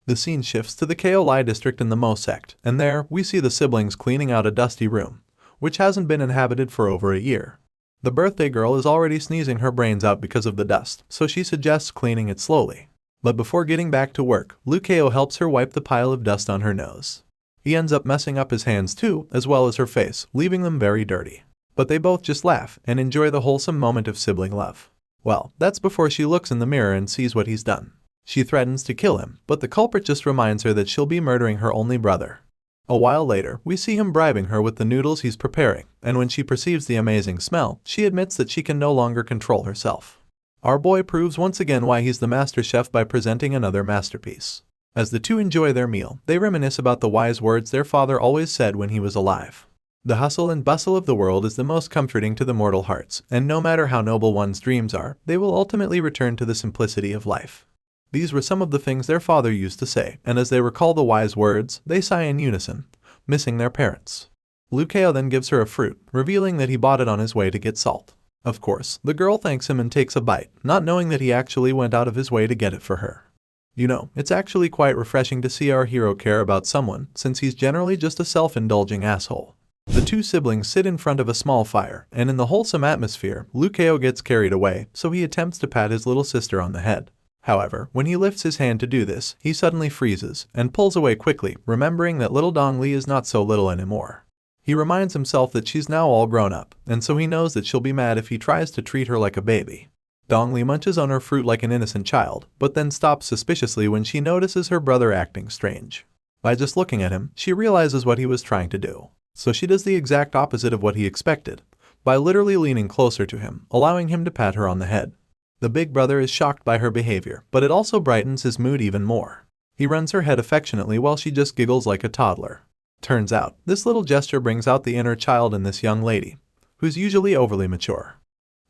The scene shifts to the Ko Lai district in the Mo sect, and there, we see the siblings cleaning out a dusty room, which hasn't been inhabited for over a year. The birthday girl is already sneezing her brains out because of the dust, so she suggests cleaning it slowly. But before getting back to work, Lukeo helps her wipe the pile of dust on her nose. He ends up messing up his hands too, as well as her face, leaving them very dirty. But they both just laugh and enjoy the wholesome moment of sibling love. Well, that's before she looks in the mirror and sees what he's done. She threatens to kill him, but the culprit just reminds her that she'll be murdering her only brother. A while later, we see him bribing her with the noodles he's preparing, and when she perceives the amazing smell, she admits that she can no longer control herself. Our boy proves once again why he's the master chef by presenting another masterpiece. As the two enjoy their meal, they reminisce about the wise words their father always said when he was alive. The hustle and bustle of the world is the most comforting to the mortal hearts, and no matter how noble one's dreams are, they will ultimately return to the simplicity of life. These were some of the things their father used to say, and as they recall the wise words, they sigh in unison, missing their parents. Lukeo then gives her a fruit, revealing that he bought it on his way to get salt. Of course, the girl thanks him and takes a bite, not knowing that he actually went out of his way to get it for her. You know, it's actually quite refreshing to see our hero care about someone, since he's generally just a self-indulging asshole. The two siblings sit in front of a small fire, and in the wholesome atmosphere, Lukeo gets carried away, so he attempts to pat his little sister on the head. However, when he lifts his hand to do this, he suddenly freezes, and pulls away quickly, remembering that little Dongli is not so little anymore. He reminds himself that she's now all grown up, and so he knows that she'll be mad if he tries to treat her like a baby. Dongli munches on her fruit like an innocent child, but then stops suspiciously when she notices her brother acting strange. By just looking at him, she realizes what he was trying to do. So she does the exact opposite of what he expected, by literally leaning closer to him, allowing him to pat her on the head. The big brother is shocked by her behavior, but it also brightens his mood even more. He runs her head affectionately while she just giggles like a toddler. Turns out, this little gesture brings out the inner child in this young lady, who's usually overly mature.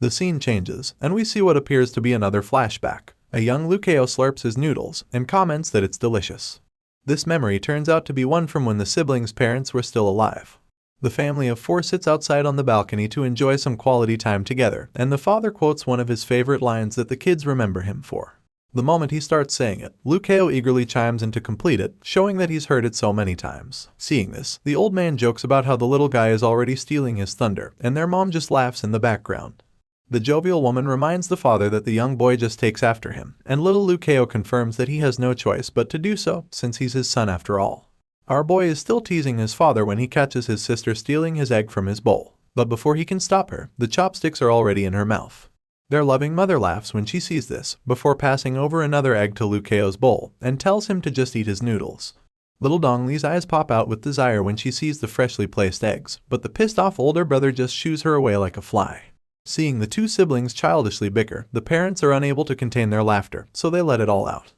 The scene changes, and we see what appears to be another flashback. A young Lukeo slurps his noodles and comments that it's delicious. This memory turns out to be one from when the siblings' parents were still alive. The family of four sits outside on the balcony to enjoy some quality time together, and the father quotes one of his favorite lines that the kids remember him for. The moment he starts saying it, Lukeo eagerly chimes in to complete it, showing that he's heard it so many times. Seeing this, the old man jokes about how the little guy is already stealing his thunder, and their mom just laughs in the background. The jovial woman reminds the father that the young boy just takes after him, and little Lukeo confirms that he has no choice but to do so, since he's his son after all. Our boy is still teasing his father when he catches his sister stealing his egg from his bowl, but before he can stop her, the chopsticks are already in her mouth. Their loving mother laughs when she sees this, before passing over another egg to Lukeo's bowl, and tells him to just eat his noodles. Little Dongli's eyes pop out with desire when she sees the freshly placed eggs, but the pissed-off older brother just shoos her away like a fly. Seeing the two siblings childishly bicker, the parents are unable to contain their laughter, so they let it all out.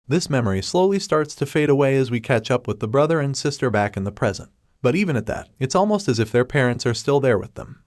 This memory slowly starts to fade away as we catch up with the brother and sister back in the present. But even at that, it's almost as if their parents are still there with them.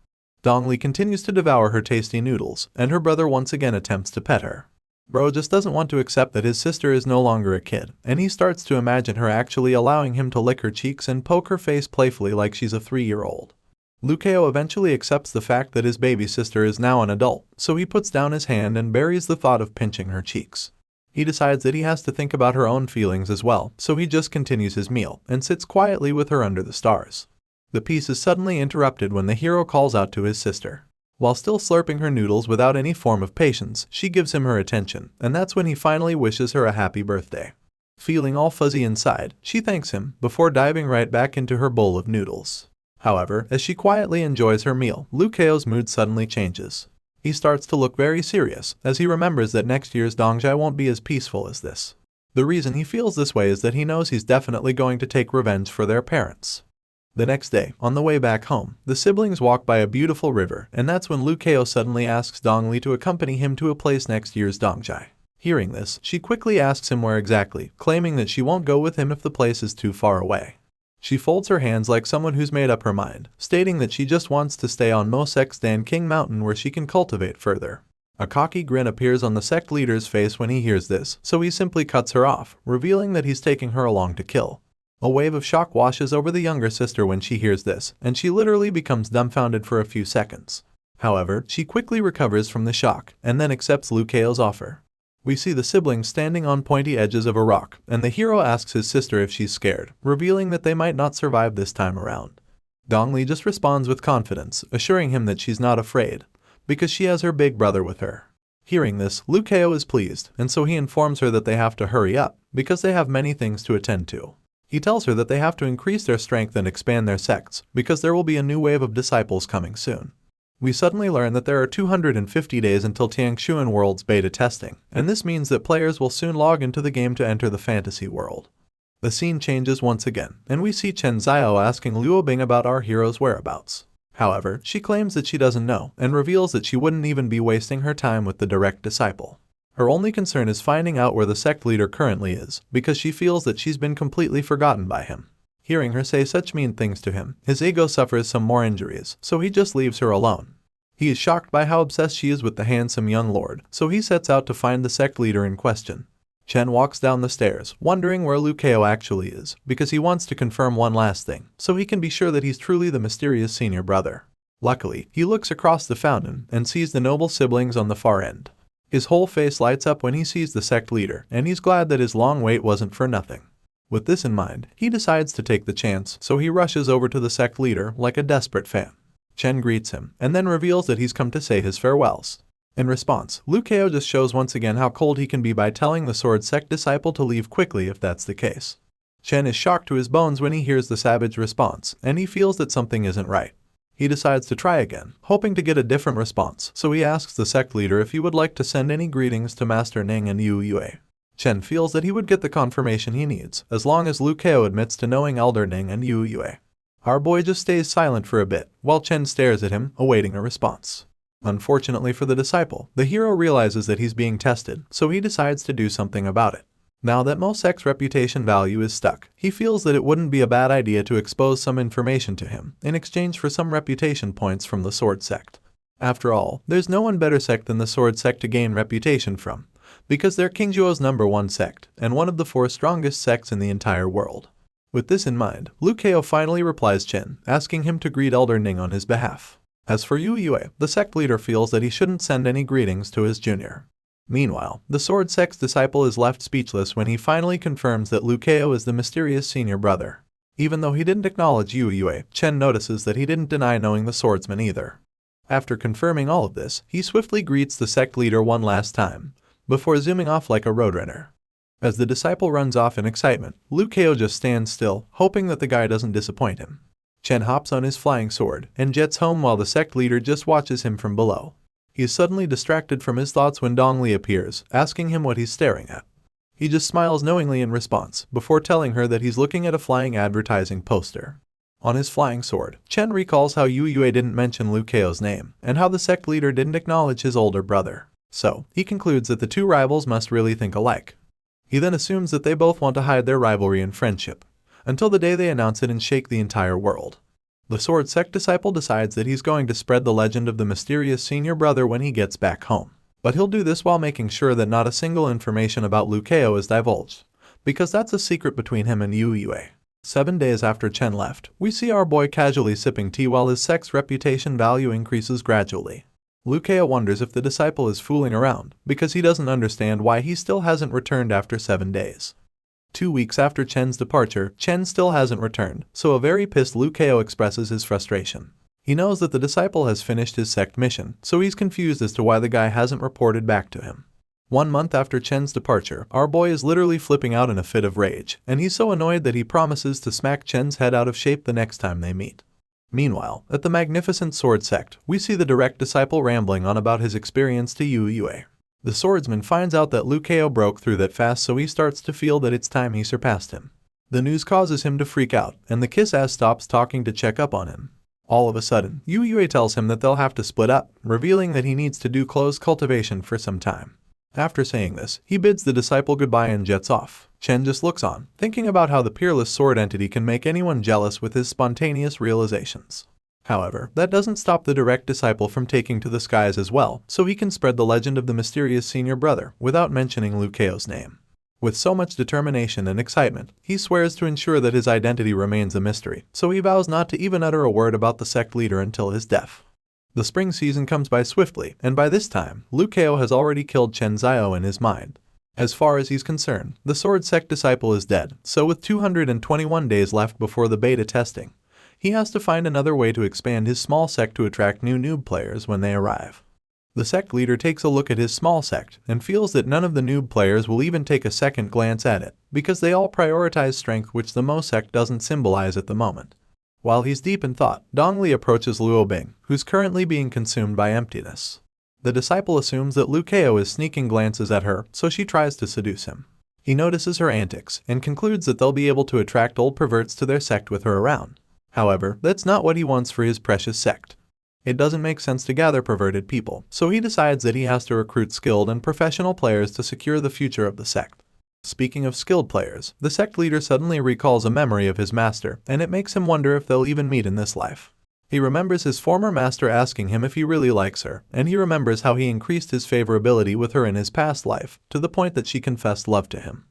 Dongli continues to devour her tasty noodles, and her brother once again attempts to pet her. Bro just doesn't want to accept that his sister is no longer a kid, and he starts to imagine her actually allowing him to lick her cheeks and poke her face playfully like she's a 3-year-old. Lukeo eventually accepts the fact that his baby sister is now an adult, so he puts down his hand and buries the thought of pinching her cheeks. He decides that he has to think about her own feelings as well, so he just continues his meal and sits quietly with her under the stars. The piece is suddenly interrupted when the hero calls out to his sister. While still slurping her noodles without any form of patience, she gives him her attention, and that's when he finally wishes her a happy birthday. Feeling all fuzzy inside, she thanks him before diving right back into her bowl of noodles. However, as she quietly enjoys her meal, Lukeo's mood suddenly changes. He starts to look very serious, as he remembers that next year's Dongjai won't be as peaceful as this. The reason he feels this way is that he knows he's definitely going to take revenge for their parents. The next day, on the way back home, the siblings walk by a beautiful river, and that's when Lukeo suddenly asks Dongli to accompany him to a place next year's Dongjai. Hearing this, she quickly asks him where exactly, claiming that she won't go with him if the place is too far away. She folds her hands like someone who's made up her mind, stating that she just wants to stay on Mosek Dan King Mountain where she can cultivate further. A cocky grin appears on the sect leader's face when he hears this, so he simply cuts her off, revealing that he's taking her along to kill. A wave of shock washes over the younger sister when she hears this, and she literally becomes dumbfounded for a few seconds. However, she quickly recovers from the shock, and then accepts Lukeo's offer. We see the siblings standing on pointy edges of a rock, and the hero asks his sister if she's scared, revealing that they might not survive this time around. Dongli just responds with confidence, assuring him that she's not afraid, because she has her big brother with her. Hearing this, Lukeo is pleased, and so he informs her that they have to hurry up, because they have many things to attend to. He tells her that they have to increase their strength and expand their sects, because there will be a new wave of disciples coming soon. We suddenly learn that there are 250 days until Tiangshuan World's beta testing, and this means that players will soon log into the game to enter the fantasy world. The scene changes once again, and we see Chen Xiao asking Luo Bing about our hero's whereabouts. However, she claims that she doesn't know, and reveals that she wouldn't even be wasting her time with the direct disciple. Her only concern is finding out where the sect leader currently is, because she feels that she's been completely forgotten by him. Hearing her say such mean things to him, his ego suffers some more injuries, so he just leaves her alone. He is shocked by how obsessed she is with the handsome young lord, so he sets out to find the sect leader in question. Chen walks down the stairs, wondering where Lukeo actually is, because he wants to confirm one last thing, so he can be sure that he's truly the mysterious senior brother. Luckily, he looks across the fountain and sees the noble siblings on the far end. His whole face lights up when he sees the sect leader, and he's glad that his long wait wasn't for nothing. With this in mind, he decides to take the chance, so he rushes over to the sect leader like a desperate fan. Chen greets him, and then reveals that he's come to say his farewells. In response, Lukeo just shows once again how cold he can be by telling the sword sect disciple to leave quickly if that's the case. Chen is shocked to his bones when he hears the savage response, and he feels that something isn't right. He decides to try again, hoping to get a different response, so he asks the sect leader if he would like to send any greetings to Master Ning and Yu Yue. Chen feels that he would get the confirmation he needs, as long as Lukeo admits to knowing Elder Ning and Yu Yue. Our boy just stays silent for a bit, while Chen stares at him, awaiting a response. Unfortunately for the disciple, the hero realizes that he's being tested, so he decides to do something about it. Now that Mosek's reputation value is stuck, he feels that it wouldn't be a bad idea to expose some information to him, in exchange for some reputation points from the sword sect. After all, there's no one better sect than the sword sect to gain reputation from, because they're King Zhuo's #1 sect, and one of the 4 strongest sects in the entire world. With this in mind, Lukeo finally replies Chen, asking him to greet Elder Ning on his behalf. As for Yu Yue, the sect leader feels that he shouldn't send any greetings to his junior. Meanwhile, the sword sect's disciple is left speechless when he finally confirms that Lukeo is the mysterious senior brother. Even though he didn't acknowledge Yu Yue, Chen notices that he didn't deny knowing the swordsman either. After confirming all of this, he swiftly greets the sect leader one last time, before zooming off like a roadrunner. As the disciple runs off in excitement, Lukeo just stands still, hoping that the guy doesn't disappoint him. Chen hops on his flying sword and jets home while the sect leader just watches him from below. He is suddenly distracted from his thoughts when Dongli appears, asking him what he's staring at. He just smiles knowingly in response, before telling her that he's looking at a flying advertising poster. On his flying sword, Chen recalls how Yu Yue didn't mention Lukeo's name, and how the sect leader didn't acknowledge his older brother. So, he concludes that the two rivals must really think alike. He then assumes that they both want to hide their rivalry and friendship, until the day they announce it and shake the entire world. The sword sect disciple decides that he's going to spread the legend of the mysterious senior brother when he gets back home. But he'll do this while making sure that not a single information about Lukeo is divulged, because that's a secret between him and Yu Yue. 7 days after Chen left, we see our boy casually sipping tea while his sect's reputation value increases gradually. Lukeo wonders if the disciple is fooling around, because he doesn't understand why he still hasn't returned after 7 days. 2 weeks after Chen's departure, Chen still hasn't returned, so a very pissed Lukeo expresses his frustration. He knows that the disciple has finished his sect mission, so he's confused as to why the guy hasn't reported back to him. 1 month after Chen's departure, our boy is literally flipping out in a fit of rage, and he's so annoyed that he promises to smack Chen's head out of shape the next time they meet. Meanwhile, at the magnificent sword sect, we see the direct disciple rambling on about his experience to Yu Yue. The swordsman finds out that Lukeo broke through that fast, so he starts to feel that it's time he surpassed him. The news causes him to freak out, and the kiss-ass stops talking to check up on him. All of a sudden, Yu Yue tells him that they'll have to split up, revealing that he needs to do close cultivation for some time. After saying this, he bids the disciple goodbye and jets off. Chen just looks on, thinking about how the peerless sword entity can make anyone jealous with his spontaneous realizations. However, that doesn't stop the direct disciple from taking to the skies as well, so he can spread the legend of the mysterious senior brother without mentioning Lukeo's name. With so much determination and excitement, he swears to ensure that his identity remains a mystery, so he vows not to even utter a word about the sect leader until his death. The spring season comes by swiftly, and by this time, Lukeo has already killed Chen Zhao in his mind. As far as he's concerned, the sword sect disciple is dead, so with 221 days left before the beta testing, he has to find another way to expand his small sect to attract new noob players when they arrive. The sect leader takes a look at his small sect and feels that none of the noob players will even take a second glance at it, because they all prioritize strength, which the Mo sect doesn't symbolize at the moment. While he's deep in thought, Dongli approaches Luobing, who's currently being consumed by emptiness. The disciple assumes that Lukeo is sneaking glances at her, so she tries to seduce him. He notices her antics and concludes that they'll be able to attract old perverts to their sect with her around. However, that's not what he wants for his precious sect. It doesn't make sense to gather perverted people, so he decides that he has to recruit skilled and professional players to secure the future of the sect. Speaking of skilled players, the sect leader suddenly recalls a memory of his master, and it makes him wonder if they'll even meet in this life. He remembers his former master asking him if he really likes her, and he remembers how he increased his favorability with her in his past life, to the point that she confessed love to him.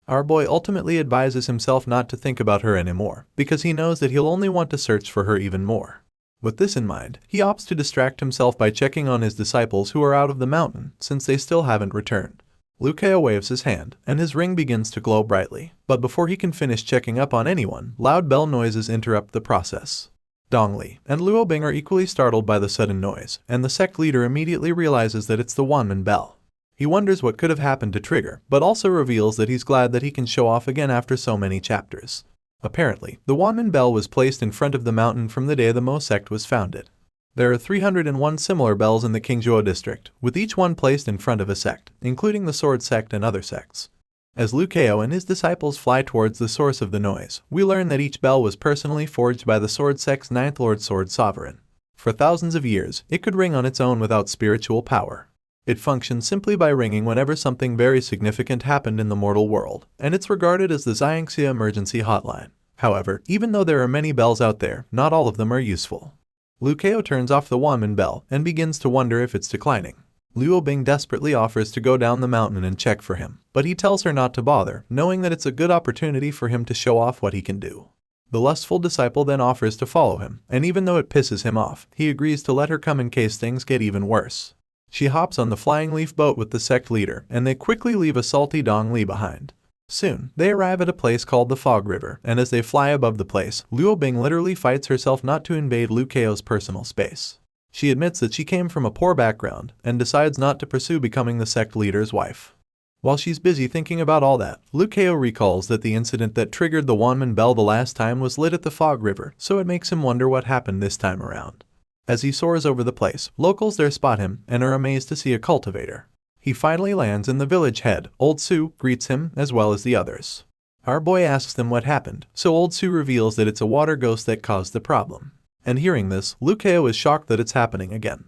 Our boy ultimately advises himself not to think about her anymore, because he knows that he'll only want to search for her even more. With this in mind, he opts to distract himself by checking on his disciples who are out of the mountain, since they still haven't returned. Lukeo waves his hand, and his ring begins to glow brightly, but before he can finish checking up on anyone, loud bell noises interrupt the process. Dongli and Luobing are equally startled by the sudden noise, and the sect leader immediately realizes that it's the Wanman bell. He wonders what could have happened to Trigger, but also reveals that he's glad that he can show off again after so many chapters. Apparently, the Wanman bell was placed in front of the mountain from the day the Mo sect was founded. There are 301 similar bells in the Qingzhou district, with each one placed in front of a sect, including the Sword sect and other sects. As Lukeo and his disciples fly towards the source of the noise, we learn that each bell was personally forged by the Sword sect's 9th Lord Sword Sovereign. For thousands of years, it could ring on its own without spiritual power. It functions simply by ringing whenever something very significant happened in the mortal world, and it's regarded as the Xiangxia emergency hotline. However, even though there are many bells out there, not all of them are useful. Lukeo turns off the Wanman bell and begins to wonder if it's declining. Luobing desperately offers to go down the mountain and check for him, but he tells her not to bother, knowing that it's a good opportunity for him to show off what he can do. The lustful disciple then offers to follow him, and even though it pisses him off, he agrees to let her come in case things get even worse. She hops on the flying leaf boat with the sect leader, and they quickly leave a salty Dongli behind. Soon, they arrive at a place called the Fog River, and as they fly above the place, Luobing literally fights herself not to invade Lukeo's personal space. She admits that she came from a poor background, and decides not to pursue becoming the sect leader's wife. While she's busy thinking about all that, Lukeo recalls that the incident that triggered the Wanman bell the last time was lit at the Fog River, so it makes him wonder what happened this time around. As he soars over the place, locals there spot him and are amazed to see a cultivator. He finally lands and the village head, Old Su, greets him as well as the others. Our boy asks them what happened, so Old Su reveals that it's a water ghost that caused the problem. And hearing this, Lukeo is shocked that it's happening again.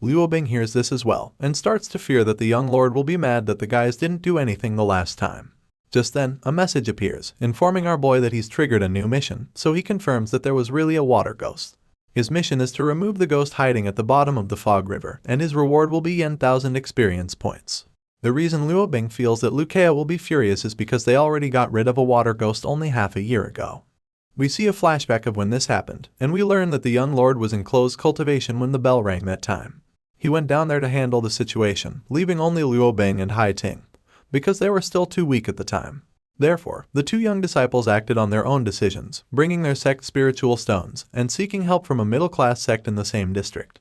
Luobing hears this as well, and starts to fear that the young lord will be mad that the guys didn't do anything the last time. Just then, a message appears, informing our boy that he's triggered a new mission, so he confirms that there was really a water ghost. His mission is to remove the ghost hiding at the bottom of the Fog River, and his reward will be 10,000 experience points. The reason Luobing feels that Lukeo will be furious is because they already got rid of a water ghost only half a year ago. We see a flashback of when this happened, and we learn that the young lord was in closed cultivation when the bell rang that time. He went down there to handle the situation, leaving only Luobing and Hai Ting, because they were still too weak at the time. Therefore, the two young disciples acted on their own decisions, bringing their sect spiritual stones, and seeking help from a middle-class sect in the same district.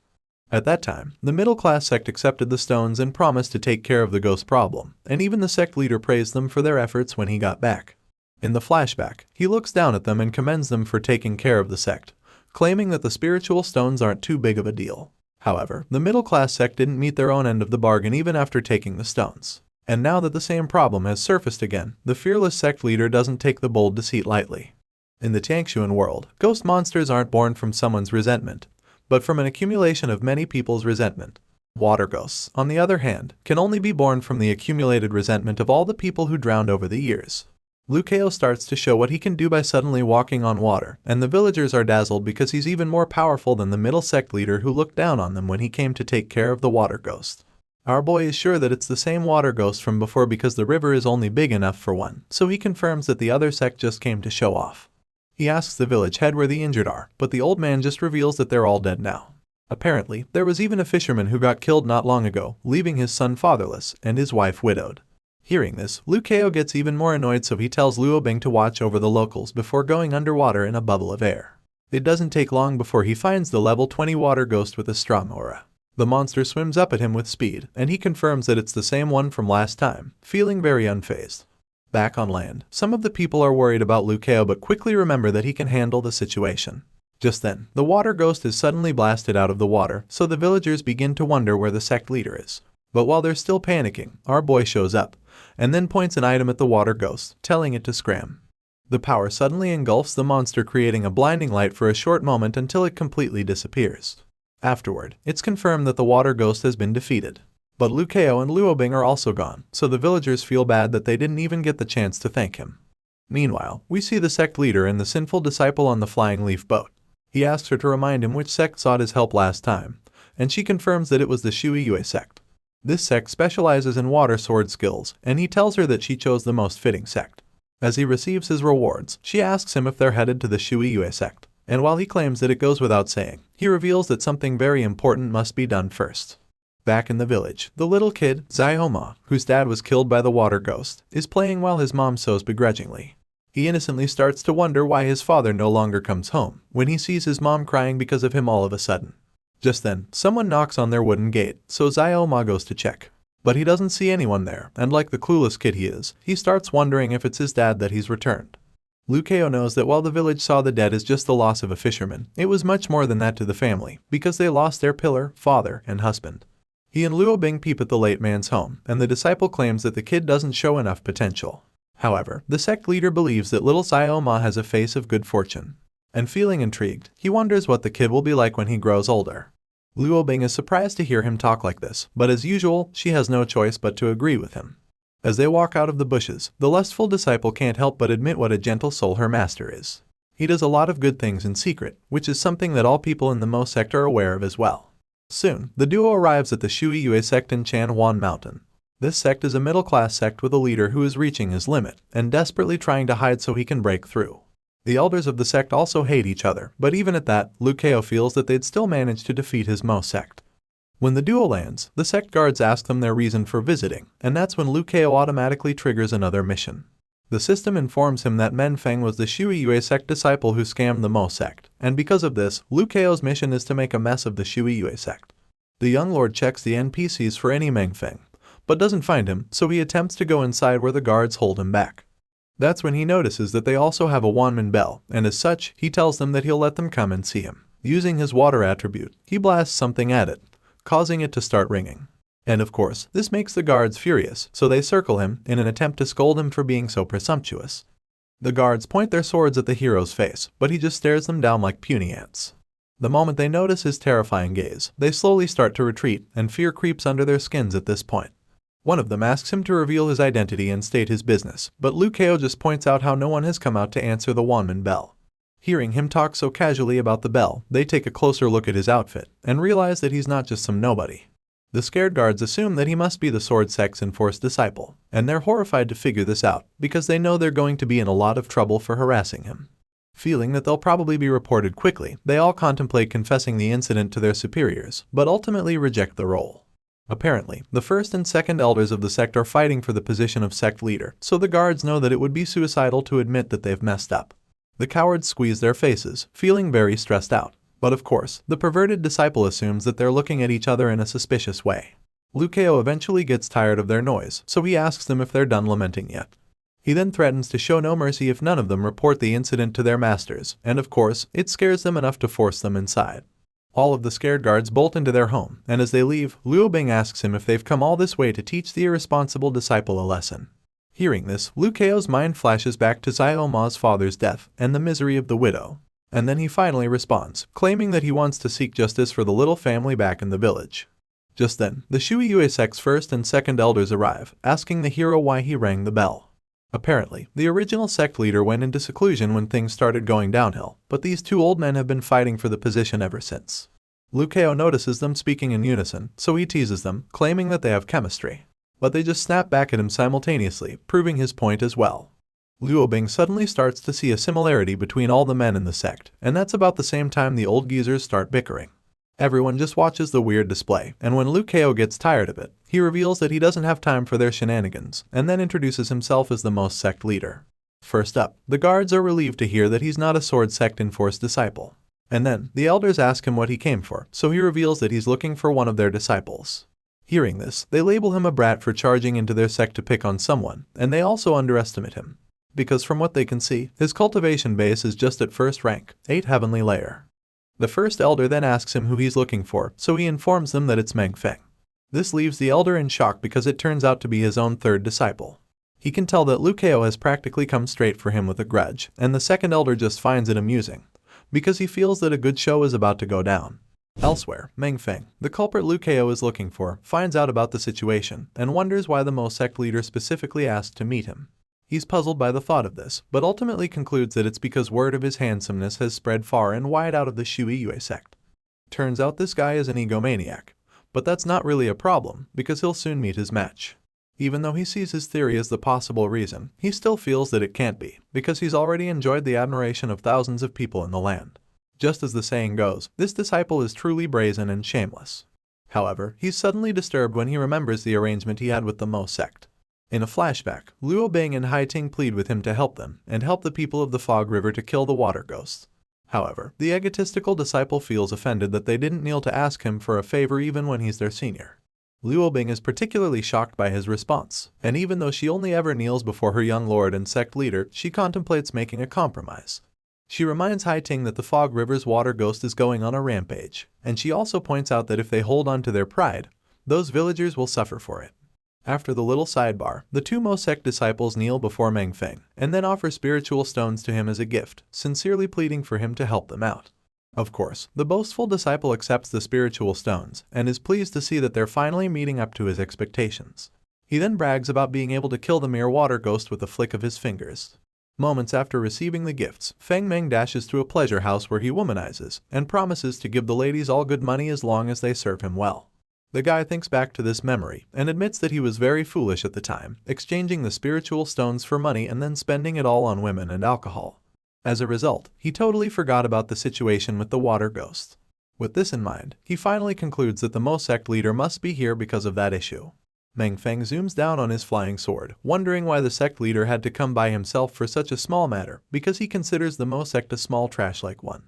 At that time, the middle-class sect accepted the stones and promised to take care of the ghost problem, and even the sect leader praised them for their efforts when he got back. In the flashback, he looks down at them and commends them for taking care of the sect, claiming that the spiritual stones aren't too big of a deal. However, the middle-class sect didn't meet their own end of the bargain even after taking the stones. And now that the same problem has surfaced again, the fearless sect leader doesn't take the bold deceit lightly. In the Tangshuan world, ghost monsters aren't born from someone's resentment, but from an accumulation of many people's resentment. Water ghosts, on the other hand, can only be born from the accumulated resentment of all the people who drowned over the years. Lukeo starts to show what he can do by suddenly walking on water, and the villagers are dazzled because he's even more powerful than the middle sect leader who looked down on them when he came to take care of the water ghost. Our boy is sure that it's the same water ghost from before because the river is only big enough for one, so he confirms that the other sect just came to show off. He asks the village head where the injured are, but the old man just reveals that they're all dead now. Apparently, there was even a fisherman who got killed not long ago, leaving his son fatherless and his wife widowed. Hearing this, Lukeo gets even more annoyed, so he tells Luobing to watch over the locals before going underwater in a bubble of air. It doesn't take long before he finds the level 20 water ghost with a strong aura. The monster swims up at him with speed, and he confirms that it's the same one from last time, feeling very unfazed. Back on land, some of the people are worried about Lukeo but quickly remember that he can handle the situation. Just then, the water ghost is suddenly blasted out of the water, so the villagers begin to wonder where the sect leader is. But while they're still panicking, our boy shows up, and then points an item at the water ghost, telling it to scram. The power suddenly engulfs the monster, creating a blinding light for a short moment until it completely disappears. Afterward, it's confirmed that the water ghost has been defeated. But Lukeo and Luobing are also gone, so the villagers feel bad that they didn't even get the chance to thank him. Meanwhile, we see the sect leader and the sinful disciple on the flying leaf boat. He asks her to remind him which sect sought his help last time, and she confirms that it was the Shui sect. This sect specializes in water sword skills, and he tells her that she chose the most fitting sect. As he receives his rewards, she asks him if they're headed to the Shui sect, and while he claims that it goes without saying, he reveals that something very important must be done first. Back in the village, the little kid, Xiaoma, whose dad was killed by the water ghost, is playing while his mom sews begrudgingly. He innocently starts to wonder why his father no longer comes home, when he sees his mom crying because of him all of a sudden. Just then, someone knocks on their wooden gate, so Xiaoma goes to check. But he doesn't see anyone there, and like the clueless kid he is, he starts wondering if it's his dad that he's returned. Lukeo knows that while the village saw the dead as just the loss of a fisherman, it was much more than that to the family, because they lost their pillar, father, and husband. He and Luo Bing peep at the late man's home, and the disciple claims that the kid doesn't show enough potential. However, the sect leader believes that little Xiaoma has a face of good fortune. And feeling intrigued, he wonders what the kid will be like when he grows older. Luo Bing is surprised to hear him talk like this, but as usual, she has no choice but to agree with him. As they walk out of the bushes, the lustful disciple can't help but admit what a gentle soul her master is. He does a lot of good things in secret, which is something that all people in the Mo sect are aware of as well. Soon, the duo arrives at the Shui sect in Chanhuan Mountain. This sect is a middle-class sect with a leader who is reaching his limit and desperately trying to hide so he can break through. The elders of the sect also hate each other, but even at that, Lukeo feels that they'd still manage to defeat his Mo sect. When the duo lands, the sect guards ask them their reason for visiting, and that's when Lukeo automatically triggers another mission. The system informs him that Menfeng was the Shui sect disciple who scammed the Mo sect, and because of this, Lukeo's mission is to make a mess of the Shui sect. The young lord checks the NPCs for any Menfeng, but doesn't find him, so he attempts to go inside where the guards hold him back. That's when he notices that they also have a Wanman bell, and as such, he tells them that he'll let them come and see him. Using his water attribute, he blasts something at it, causing it to start ringing. And of course, this makes the guards furious, so they circle him in an attempt to scold him for being so presumptuous. The guards point their swords at the hero's face, but he just stares them down like puny ants. The moment they notice his terrifying gaze, they slowly start to retreat, and fear creeps under their skins at this point. One of them asks him to reveal his identity and state his business, but Lukeo just points out how no one has come out to answer the Wanman bell. Hearing him talk so casually about the bell, they take a closer look at his outfit, and realize that he's not just some nobody. The scared guards assume that he must be the sword sect's enforced disciple, and they're horrified to figure this out, because they know they're going to be in a lot of trouble for harassing him. Feeling that they'll probably be reported quickly, they all contemplate confessing the incident to their superiors, but ultimately reject the role. Apparently, the first and second elders of the sect are fighting for the position of sect leader, so the guards know that it would be suicidal to admit that they've messed up. The cowards squeeze their faces, feeling very stressed out. But of course, the perverted disciple assumes that they're looking at each other in a suspicious way. Lukeo eventually gets tired of their noise, so he asks them if they're done lamenting yet. He then threatens to show no mercy if none of them report the incident to their masters, and of course, it scares them enough to force them inside. All of the scared guards bolt into their home, and as they leave, Luo Bing asks him if they've come all this way to teach the irresponsible disciple a lesson. Hearing this, Lukeo's mind flashes back to Xiaoma's father's death and the misery of the widow. And then he finally responds, claiming that he wants to seek justice for the little family back in the village. Just then, the Shui sect's first and second elders arrive, asking the hero why he rang the bell. Apparently, the original sect leader went into seclusion when things started going downhill, but these two old men have been fighting for the position ever since. Lukeo notices them speaking in unison, so he teases them, claiming that they have chemistry. But they just snap back at him simultaneously, proving his point as well. Luo Bing suddenly starts to see a similarity between all the men in the sect, and that's about the same time the old geezers start bickering. Everyone just watches the weird display, and when Lukeo gets tired of it, he reveals that he doesn't have time for their shenanigans, and then introduces himself as the most sect leader. First up, the guards are relieved to hear that he's not a sword sect enforced disciple. And then, the elders ask him what he came for, so he reveals that he's looking for one of their disciples. Hearing this, they label him a brat for charging into their sect to pick on someone, and they also underestimate him. Because from what they can see, his cultivation base is just at first rank, 8 heavenly layer. The first elder then asks him who he's looking for, so he informs them that it's Menfeng. This leaves the elder in shock because it turns out to be his own third disciple. He can tell that Lukeo has practically come straight for him with a grudge, and the second elder just finds it amusing, because he feels that a good show is about to go down. Elsewhere, Menfeng, the culprit Lukeo is looking for, finds out about the situation, and wonders why the Mo sect leader specifically asked to meet him. He's puzzled by the thought of this, but ultimately concludes that it's because word of his handsomeness has spread far and wide out of the Shuiyue sect. Turns out this guy is an egomaniac, but that's not really a problem because he'll soon meet his match. Even though he sees his theory as the possible reason, he still feels that it can't be, because he's already enjoyed the admiration of thousands of people in the land. Just as the saying goes, this disciple is truly brazen and shameless. However, he's suddenly disturbed when he remembers the arrangement he had with the Mo sect. In a flashback, Luo Bing and Hai Ting plead with him to help them and help the people of the Fog River to kill the water ghosts. However, the egotistical disciple feels offended that they didn't kneel to ask him for a favor even when he's their senior. Luo Bing is particularly shocked by his response, and even though she only ever kneels before her young lord and sect leader, she contemplates making a compromise. She reminds Hai Ting that the Fog River's water ghost is going on a rampage, and she also points out that if they hold on to their pride, those villagers will suffer for it. After the little sidebar, the two Mo sect disciples kneel before Meng Feng and then offer spiritual stones to him as a gift, sincerely pleading for him to help them out. Of course, the boastful disciple accepts the spiritual stones and is pleased to see that they're finally meeting up to his expectations. He then brags about being able to kill the mere water ghost with a flick of his fingers. Moments after receiving the gifts, Feng Meng dashes to a pleasure house where he womanizes and promises to give the ladies all good money as long as they serve him well. The guy thinks back to this memory and admits that he was very foolish at the time, exchanging the spiritual stones for money and then spending it all on women and alcohol. As a result, he totally forgot about the situation with the water ghost. With this in mind, he finally concludes that the Mo sect leader must be here because of that issue. Meng Feng zooms down on his flying sword, wondering why the sect leader had to come by himself for such a small matter, because he considers the Mo sect a small trash-like one.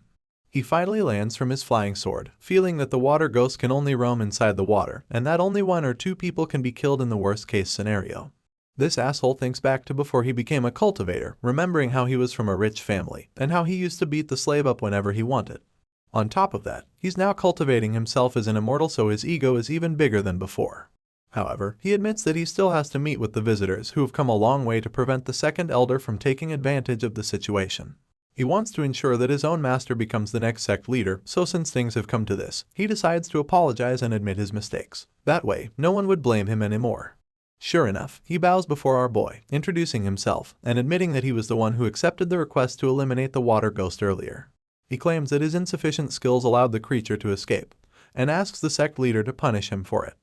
He finally lands from his flying sword, feeling that the water ghost can only roam inside the water, and that only 1 or 2 people can be killed in the worst-case scenario. This asshole thinks back to before he became a cultivator, remembering how he was from a rich family, and how he used to beat the slave up whenever he wanted. On top of that, he's now cultivating himself as an immortal, so his ego is even bigger than before. However, he admits that he still has to meet with the visitors who have come a long way to prevent the second elder from taking advantage of the situation. He wants to ensure that his own master becomes the next sect leader, so since things have come to this, he decides to apologize and admit his mistakes. That way, no one would blame him anymore. Sure enough, he bows before our boy, introducing himself and admitting that he was the one who accepted the request to eliminate the water ghost earlier. He claims that his insufficient skills allowed the creature to escape, and asks the sect leader to punish him for it.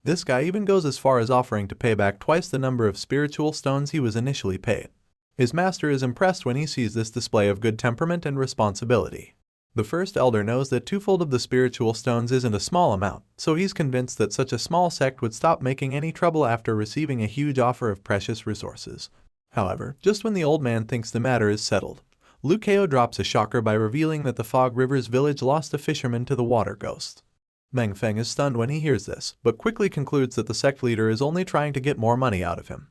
This guy even goes as far as offering to pay back twice the number of spiritual stones he was initially paid. His master is impressed when he sees this display of good temperament and responsibility. The first elder knows that twofold of the spiritual stones isn't a small amount, so he's convinced that such a small sect would stop making any trouble after receiving a huge offer of precious resources. However, just when the old man thinks the matter is settled, Liu Kao drops a shocker by revealing that the Fog River's village lost a fisherman to the water ghost. Meng Feng is stunned when he hears this, but quickly concludes that the sect leader is only trying to get more money out of him.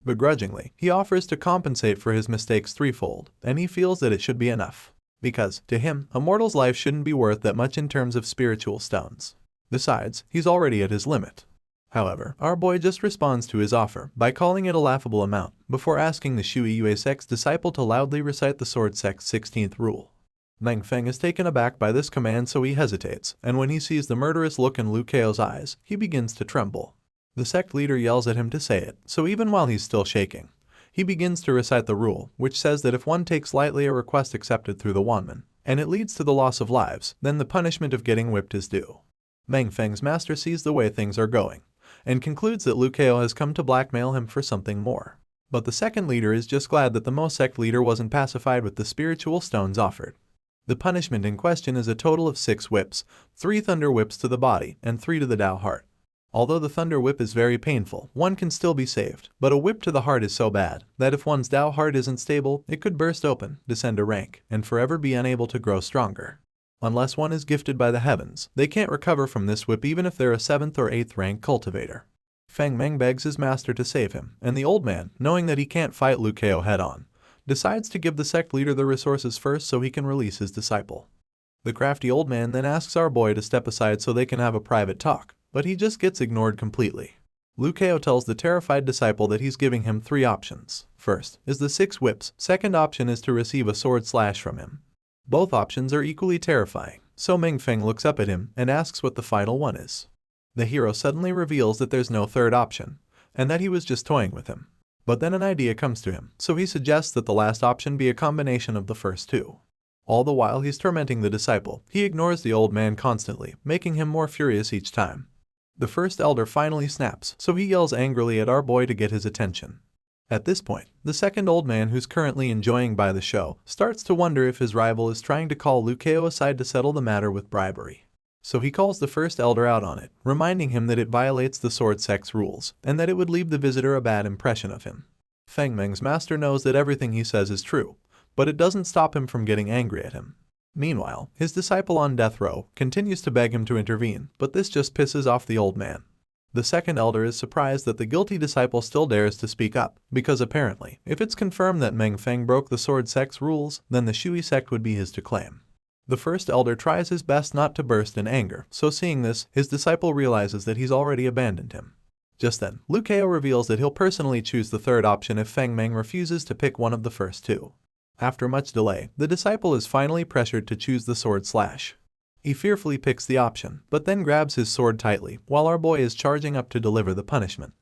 Begrudgingly, he offers to compensate for his mistakes threefold, and he feels that it should be enough. Because, to him, a mortal's life shouldn't be worth that much in terms of spiritual stones. Besides, he's already at his limit. However, our boy just responds to his offer by calling it a laughable amount, before asking the Shuiyue sect's disciple to loudly recite the Sword sect's 16th rule. Meng Feng is taken aback by this command, so he hesitates, and when he sees the murderous look in Liu Kao's eyes, he begins to tremble. The sect leader yells at him to say it, so even while he's still shaking, he begins to recite the rule, which says that if one takes lightly a request accepted through the Wanman, and it leads to the loss of lives, then the punishment of getting whipped is due. Meng Feng's master sees the way things are going, and concludes that Liu Kao has come to blackmail him for something more. But the second leader is just glad that the Mo sect leader wasn't pacified with the spiritual stones offered. The punishment in question is a total of 6 whips, 3 thunder whips to the body, and 3 to the Dao heart. Although the thunder whip is very painful, one can still be saved, but a whip to the heart is so bad that if one's Dao heart isn't stable, it could burst open, descend a rank, and forever be unable to grow stronger. Unless one is gifted by the heavens, they can't recover from this whip even if they're a 7th or 8th rank cultivator. Feng Meng begs his master to save him, and the old man, knowing that he can't fight Liu Kao head-on, decides to give the sect leader the resources first so he can release his disciple. The crafty old man then asks our boy to step aside so they can have a private talk, but he just gets ignored completely. Liu Kao tells the terrified disciple that he's giving him 3 options. First is the 6 whips, second option is to receive a sword slash from him. Both options are equally terrifying, so Meng Feng looks up at him and asks what the final one is. The hero suddenly reveals that there's no third option, and that he was just toying with him. But then an idea comes to him, so he suggests that the last option be a combination of the first two. All the while he's tormenting the disciple, he ignores the old man constantly, making him more furious each time. The first elder finally snaps, so he yells angrily at our boy to get his attention. At this point, the second old man, who's currently enjoying by the show, starts to wonder if his rival is trying to call Lukeo aside to settle the matter with bribery. So he calls the first elder out on it, reminding him that it violates the sword sect's rules, and that it would leave the visitor a bad impression of him. Feng Meng's master knows that everything he says is true, but it doesn't stop him from getting angry at him. Meanwhile, his disciple on death row continues to beg him to intervene, but this just pisses off the old man. The second elder is surprised that the guilty disciple still dares to speak up, because apparently, if it's confirmed that Meng Feng broke the sword sect's rules, then the Shui sect would be his to claim. The first elder tries his best not to burst in anger, so seeing this, his disciple realizes that he's already abandoned him. Just then, Lukeo reveals that he'll personally choose the third option if Feng Meng refuses to pick one of the first two. After much delay, the disciple is finally pressured to choose the sword slash. He fearfully picks the option, but then grabs his sword tightly while our boy is charging up to deliver the punishment.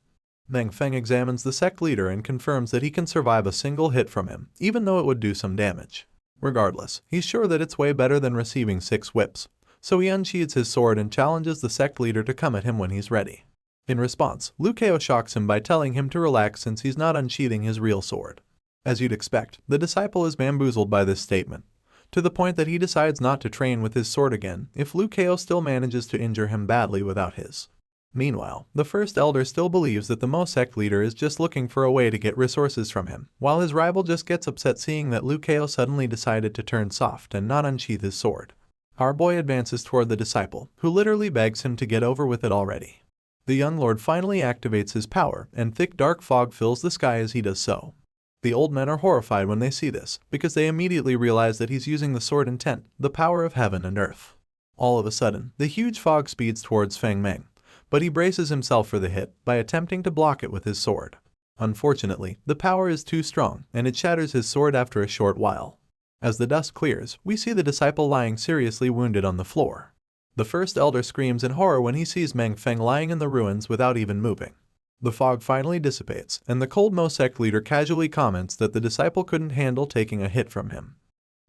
Meng Feng examines the sect leader and confirms that he can survive a single hit from him, even though it would do some damage. Regardless, he's sure that it's way better than receiving 6 whips, so he unsheathes his sword and challenges the sect leader to come at him when he's ready. In response, Lukeo shocks him by telling him to relax since he's not unsheathing his real sword. As you'd expect, the disciple is bamboozled by this statement, to the point that he decides not to train with his sword again if Lukeo still manages to injure him badly without his. Meanwhile, the first elder still believes that the Mo sect leader is just looking for a way to get resources from him, while his rival just gets upset seeing that Lukeo suddenly decided to turn soft and not unsheath his sword. Our boy advances toward the disciple, who literally begs him to get over with it already. The young lord finally activates his power, and thick dark fog fills the sky as he does so. The old men are horrified when they see this, because they immediately realize that he's using the sword intent, the power of heaven and earth. All of a sudden, the huge fog speeds towards Feng Meng, but he braces himself for the hit by attempting to block it with his sword. Unfortunately, the power is too strong, and it shatters his sword after a short while. As the dust clears, we see the disciple lying seriously wounded on the floor. The first elder screams in horror when he sees Meng Feng lying in the ruins without even moving. The fog finally dissipates, and the cold Mo sect leader casually comments that the disciple couldn't handle taking a hit from him.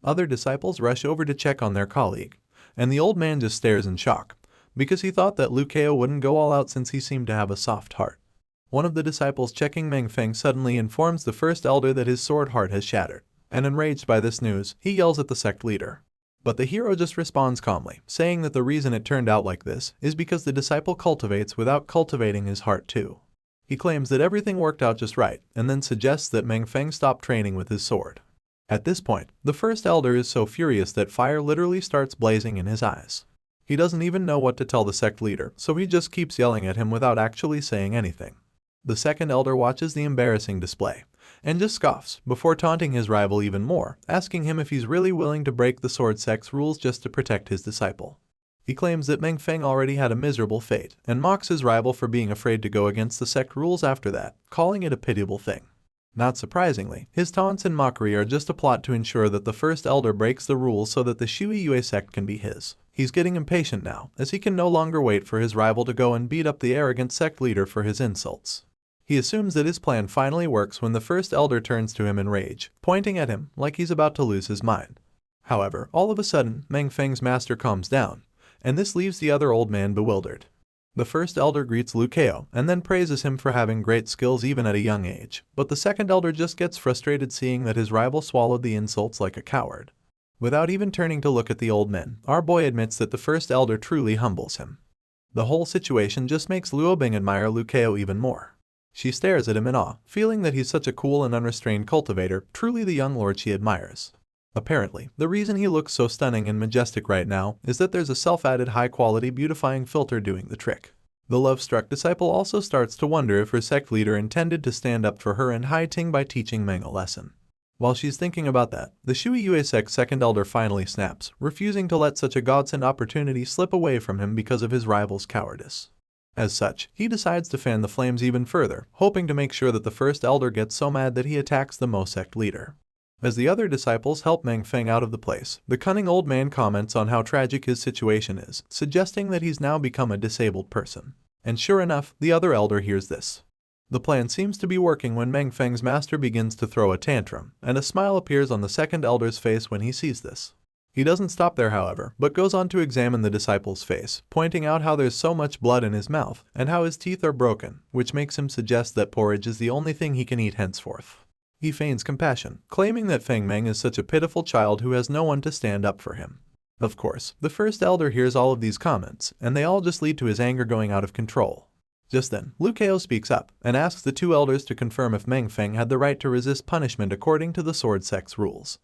Other disciples rush over to check on their colleague, and the old man just stares in shock, because he thought that Lukeo wouldn't go all out since he seemed to have a soft heart. One of the disciples checking Meng Feng suddenly informs the first elder that his sword heart has shattered, and enraged by this news, he yells at the sect leader. But the hero just responds calmly, saying that the reason it turned out like this is because the disciple cultivates without cultivating his heart too. He claims that everything worked out just right, and then suggests that Meng Feng stop training with his sword. At this point, the first elder is so furious that fire literally starts blazing in his eyes. He doesn't even know what to tell the sect leader, so he just keeps yelling at him without actually saying anything. The second elder watches the embarrassing display, and just scoffs, before taunting his rival even more, asking him if he's really willing to break the sword sect's rules just to protect his disciple. He claims that Meng Feng already had a miserable fate, and mocks his rival for being afraid to go against the sect rules after that, calling it a pitiable thing. Not surprisingly, his taunts and mockery are just a plot to ensure that the first elder breaks the rules so that the Shui Yue sect can be his. He's getting impatient now, as he can no longer wait for his rival to go and beat up the arrogant sect leader for his insults. He assumes that his plan finally works when the first elder turns to him in rage, pointing at him like he's about to lose his mind. However, all of a sudden, Meng Feng's master calms down, and this leaves the other old man bewildered. The first elder greets Lukeo and then praises him for having great skills even at a young age, but the second elder just gets frustrated seeing that his rival swallowed the insults like a coward. Without even turning to look at the old men, our boy admits that the first elder truly humbles him. The whole situation just makes Luo Bing admire Lukeo even more. She stares at him in awe, feeling that he's such a cool and unrestrained cultivator, truly the young lord she admires. Apparently, the reason he looks so stunning and majestic right now is that there's a self-added high-quality beautifying filter doing the trick. The love-struck disciple also starts to wonder if her sect leader intended to stand up for her and Hai Ting by teaching Meng a lesson. While she's thinking about that, the Shui Yue sect's second elder finally snaps, refusing to let such a godsend opportunity slip away from him because of his rival's cowardice. As such, he decides to fan the flames even further, hoping to make sure that the first elder gets so mad that he attacks the Mo sect leader. As the other disciples help Meng Feng out of the place, the cunning old man comments on how tragic his situation is, suggesting that he's now become a disabled person. And sure enough, the other elder hears this. The plan seems to be working when Meng Feng's master begins to throw a tantrum, and a smile appears on the second elder's face when he sees this. He doesn't stop there, however, but goes on to examine the disciple's face, pointing out how there's so much blood in his mouth and how his teeth are broken, which makes him suggest that porridge is the only thing he can eat henceforth. He feigns compassion, claiming that Feng Meng is such a pitiful child who has no one to stand up for him. Of course, the first elder hears all of these comments, and they all just lead to his anger going out of control. Just then, Liu Kao speaks up and asks the two elders to confirm if Meng Feng had the right to resist punishment according to the sword sect's rules.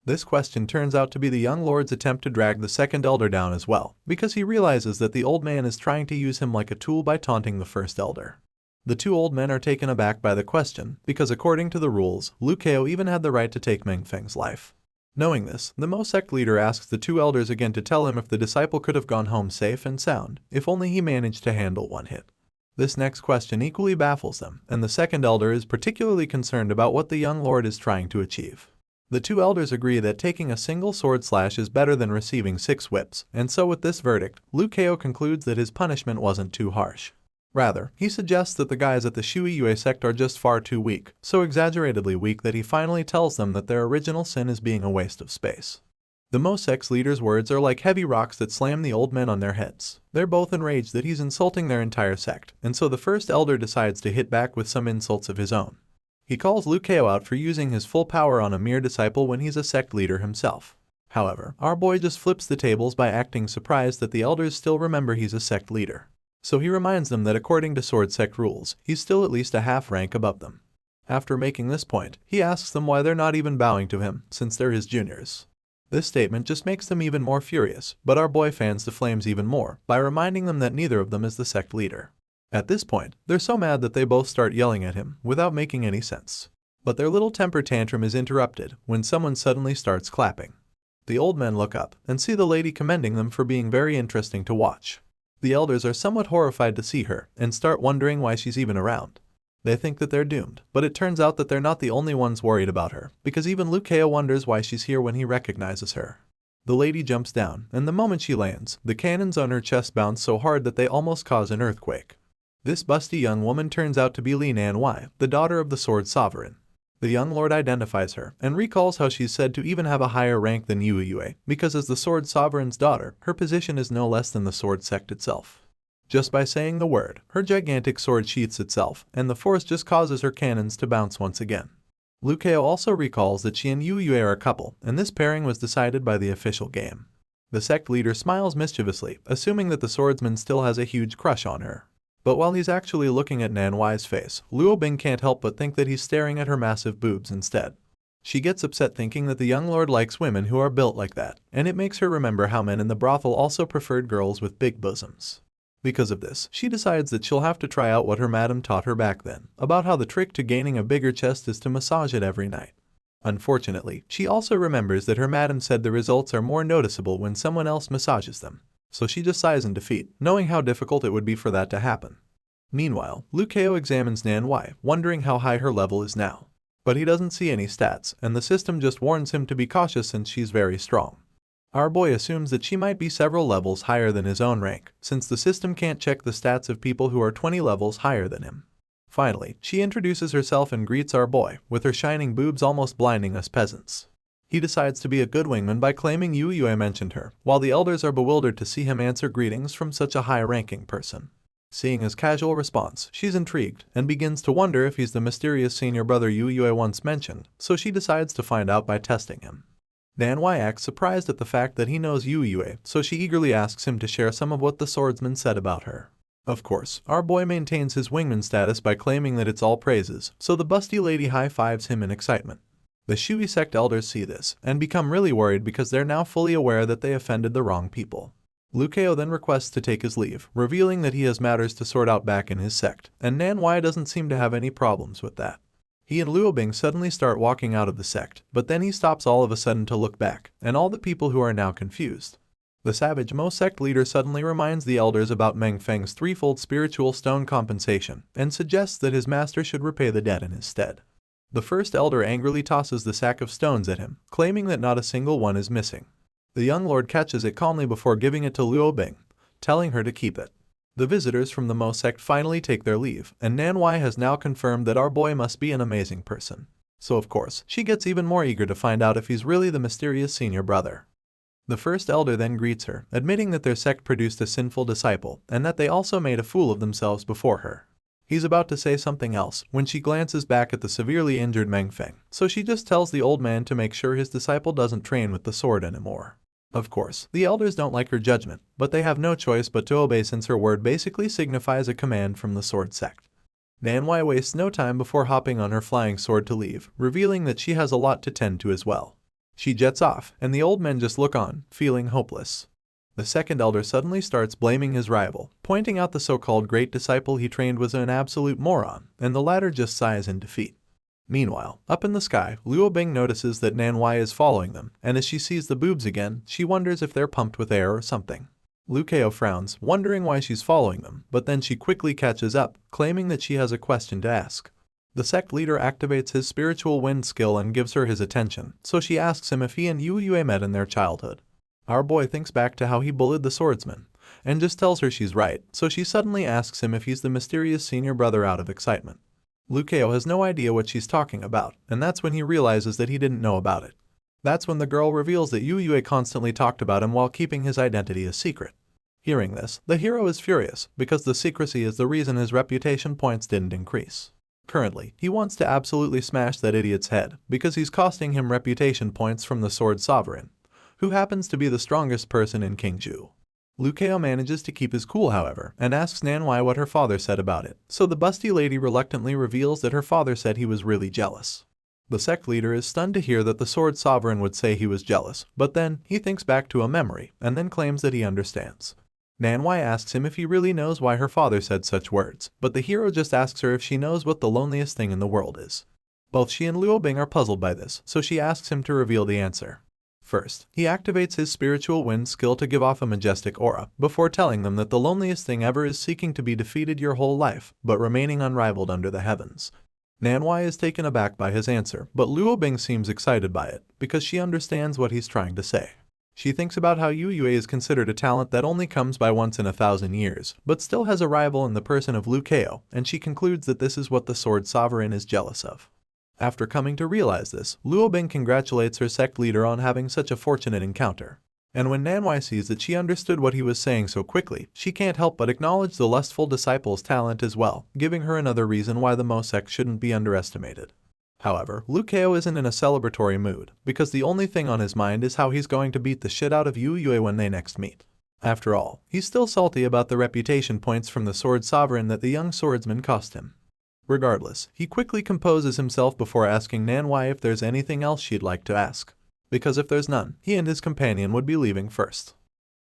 This question turns out to be the young lord's attempt to drag the second elder down as well, because he realizes that the old man is trying to use him like a tool by taunting the first elder. The two old men are taken aback by the question, because according to the rules, Liu Kao even had the right to take Meng Feng's life. Knowing this, the Mo sect leader asks the two elders again to tell him if the disciple could have gone home safe and sound, if only he managed to handle one hit. This next question equally baffles them, and the second elder is particularly concerned about what the young lord is trying to achieve. The two elders agree that taking a single sword slash is better than receiving 6 whips, and so with this verdict, Liu Kao concludes that his punishment wasn't too harsh. Rather, he suggests that the guys at the Shui Yue sect are just far too weak, so exaggeratedly weak that he finally tells them that their original sin is being a waste of space. The Mo sect's leader's words are like heavy rocks that slam the old men on their heads. They're both enraged that he's insulting their entire sect, and so the first elder decides to hit back with some insults of his own. He calls Liu Kao out for using his full power on a mere disciple when he's a sect leader himself. However, our boy just flips the tables by acting surprised that the elders still remember he's a sect leader. So he reminds them that according to sword sect rules, he's still at least a half rank above them. After making this point, he asks them why they're not even bowing to him, since they're his juniors. This statement just makes them even more furious, but our boy fans the flames even more by reminding them that neither of them is the sect leader. At this point, they're so mad that they both start yelling at him without making any sense. But their little temper tantrum is interrupted when someone suddenly starts clapping. The old men look up and see the lady commending them for being very interesting to watch. The elders are somewhat horrified to see her and start wondering why she's even around. They think that they're doomed, but it turns out that they're not the only ones worried about her, because even Liu Kao wonders why she's here when he recognizes her. The lady jumps down, and the moment she lands, the cannons on her chest bounce so hard that they almost cause an earthquake. This busty young woman turns out to be Li Nanhuai, the daughter of the Sword Sovereign. The young lord identifies her and recalls how she's said to even have a higher rank than Yue Yue, because as the Sword Sovereign's daughter, her position is no less than the sword sect itself. Just by saying the word, her gigantic sword sheaths itself, and the force just causes her cannons to bounce once again. Liu Kao also recalls that she and Yue Yue are a couple, and this pairing was decided by the official game. The sect leader smiles mischievously, assuming that the swordsman still has a huge crush on her. But while he's actually looking at Nanhuai's face, Luo Bing can't help but think that he's staring at her massive boobs instead. She gets upset thinking that the young lord likes women who are built like that, and it makes her remember how men in the brothel also preferred girls with big bosoms. Because of this, she decides that she'll have to try out what her madam taught her back then, about how the trick to gaining a bigger chest is to massage it every night. Unfortunately, she also remembers that her madam said the results are more noticeable when someone else massages them. So she just sighs in defeat, knowing how difficult it would be for that to happen. Meanwhile, Liu Kao examines Nanhuai, wondering how high her level is now. But he doesn't see any stats, and the system just warns him to be cautious since she's very strong. Our boy assumes that she might be several levels higher than his own rank, since the system can't check the stats of people who are 20 levels higher than him. Finally, she introduces herself and greets our boy, with her shining boobs almost blinding us peasants. He decides to be a good wingman by claiming Yue Yue mentioned her, while the elders are bewildered to see him answer greetings from such a high-ranking person. Seeing his casual response, she's intrigued and begins to wonder if he's the mysterious senior brother Yue Yue once mentioned, so she decides to find out by testing him. Nanhuai acts surprised at the fact that he knows Yue Yue, so she eagerly asks him to share some of what the swordsman said about her. Of course, our boy maintains his wingman status by claiming that it's all praises, so the busty lady high-fives him in excitement. The Shui sect elders see this and become really worried because they're now fully aware that they offended the wrong people. Liu Kao then requests to take his leave, revealing that he has matters to sort out back in his sect, and Nanhuai doesn't seem to have any problems with that. He and Luo Bing suddenly start walking out of the sect, but then he stops all of a sudden to look back, and all the people who are now confused. The savage Mo sect leader suddenly reminds the elders about Meng Feng's threefold spiritual stone compensation, and suggests that his master should repay the debt in his stead. The first elder angrily tosses the sack of stones at him, claiming that not a single one is missing. The young lord catches it calmly before giving it to Luo Bing, telling her to keep it. The visitors from the Mo sect finally take their leave, and Manhwa has now confirmed that our boy must be an amazing person. So of course, she gets even more eager to find out if he's really the mysterious senior brother. The first elder then greets her, admitting that their sect produced a sinful disciple, and that they also made a fool of themselves before her. He's about to say something else when she glances back at the severely injured Mengfeng, so she just tells the old man to make sure his disciple doesn't train with the sword anymore. Of course, the elders don't like her judgment, but they have no choice but to obey since her word basically signifies a command from the sword sect. Manhwa wastes no time before hopping on her flying sword to leave, revealing that she has a lot to tend to as well. She jets off, and the old men just look on, feeling hopeless. The second elder suddenly starts blaming his rival, pointing out the so-called great disciple he trained was an absolute moron, and the latter just sighs in defeat. Meanwhile, up in the sky, Luo Bing notices that Manhwa is following them, and as she sees the boobs again, she wonders if they're pumped with air or something. Liu Kao frowns, wondering why she's following them, but then she quickly catches up, claiming that she has a question to ask. The sect leader activates his spiritual wind skill and gives her his attention, so she asks him if he and Yu Yue met in their childhood. Our boy thinks back to how he bullied the swordsman, and just tells her she's right, so she suddenly asks him if he's the mysterious senior brother out of excitement. Liu Kao has no idea what she's talking about, and that's when he realizes that he didn't know about it. That's when the girl reveals that Yu Yue constantly talked about him while keeping his identity a secret. Hearing this, the hero is furious, because the secrecy is the reason his reputation points didn't increase. Currently, he wants to absolutely smash that idiot's head, because he's costing him reputation points from the Sword Sovereign, who happens to be the strongest person in Qingzhou. Liu Kao manages to keep his cool, however, and asks Manhwa what her father said about it, so the busty lady reluctantly reveals that her father said he was really jealous. The sect leader is stunned to hear that the Sword Sovereign would say he was jealous, but then he thinks back to a memory, and then claims that he understands. Manhwa asks him if he really knows why her father said such words, but the hero just asks her if she knows what the loneliest thing in the world is. Both she and Luo Bing are puzzled by this, so she asks him to reveal the answer. First, he activates his spiritual wind skill to give off a majestic aura, before telling them that the loneliest thing ever is seeking to be defeated your whole life, but remaining unrivaled under the heavens. Manhwa is taken aback by his answer, but Luo Bing seems excited by it, because she understands what he's trying to say. She thinks about how Yu Yue is considered a talent that only comes by once in 1,000 years, but still has a rival in the person of Liu Kao, and she concludes that this is what the Sword Sovereign is jealous of. After coming to realize this, Luo Bing congratulates her sect leader on having such a fortunate encounter. And when Manhwa sees that she understood what he was saying so quickly, she can't help but acknowledge the lustful disciple's talent as well, giving her another reason why the Mo sect shouldn't be underestimated. However, Liu Kao isn't in a celebratory mood, because the only thing on his mind is how he's going to beat the shit out of Yu Yue when they next meet. After all, he's still salty about the reputation points from the Sword Sovereign that the young swordsman cost him. Regardless, he quickly composes himself before asking Manhwa if there's anything else she'd like to ask. Because if there's none, he and his companion would be leaving first.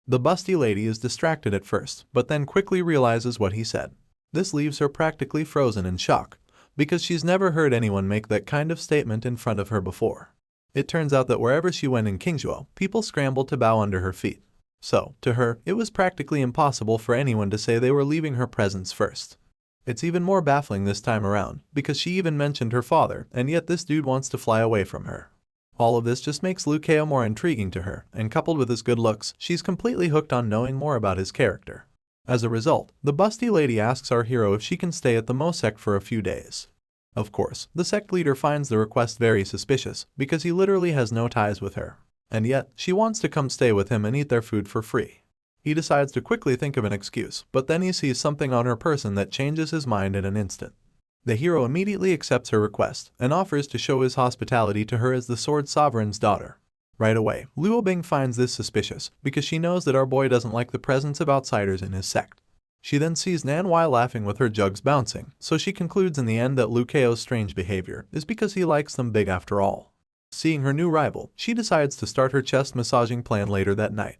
The busty lady is distracted at first, but then quickly realizes what he said. This leaves her practically frozen in shock, because she's never heard anyone make that kind of statement in front of her before. It turns out that wherever she went in Qingzhou, people scrambled to bow under her feet. So, to her, it was practically impossible for anyone to say they were leaving her presence first. It's even more baffling this time around, because she even mentioned her father, and yet this dude wants to fly away from her. All of this just makes Liu Kao more intriguing to her, and coupled with his good looks, she's completely hooked on knowing more about his character. As a result, the busty lady asks our hero if she can stay at the Mo sect for a few days. Of course, the sect leader finds the request very suspicious, because he literally has no ties with her. And yet, she wants to come stay with him and eat their food for free. He decides to quickly think of an excuse, but then he sees something on her person that changes his mind in an instant. The hero immediately accepts her request, and offers to show his hospitality to her as the Sword Sovereign's daughter. Right away, Luo Bing finds this suspicious, because she knows that our boy doesn't like the presence of outsiders in his sect. She then sees Manhwa laughing with her jugs bouncing, so she concludes in the end that Liu Kao's strange behavior is because he likes them big after all. Seeing her new rival, she decides to start her chest massaging plan later that night.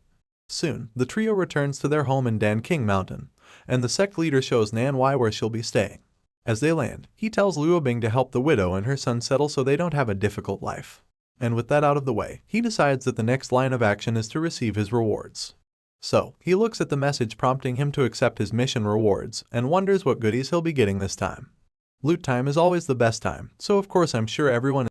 Soon, the trio returns to their home in Danking Mountain, and the sect leader shows Manhwa where she'll be staying. As they land, he tells Luo Bing to help the widow and her son settle so they don't have a difficult life. And with that out of the way, he decides that the next line of action is to receive his rewards. So, he looks at the message prompting him to accept his mission rewards, and wonders what goodies he'll be getting this time. Loot time is always the best time, so of course I'm sure everyone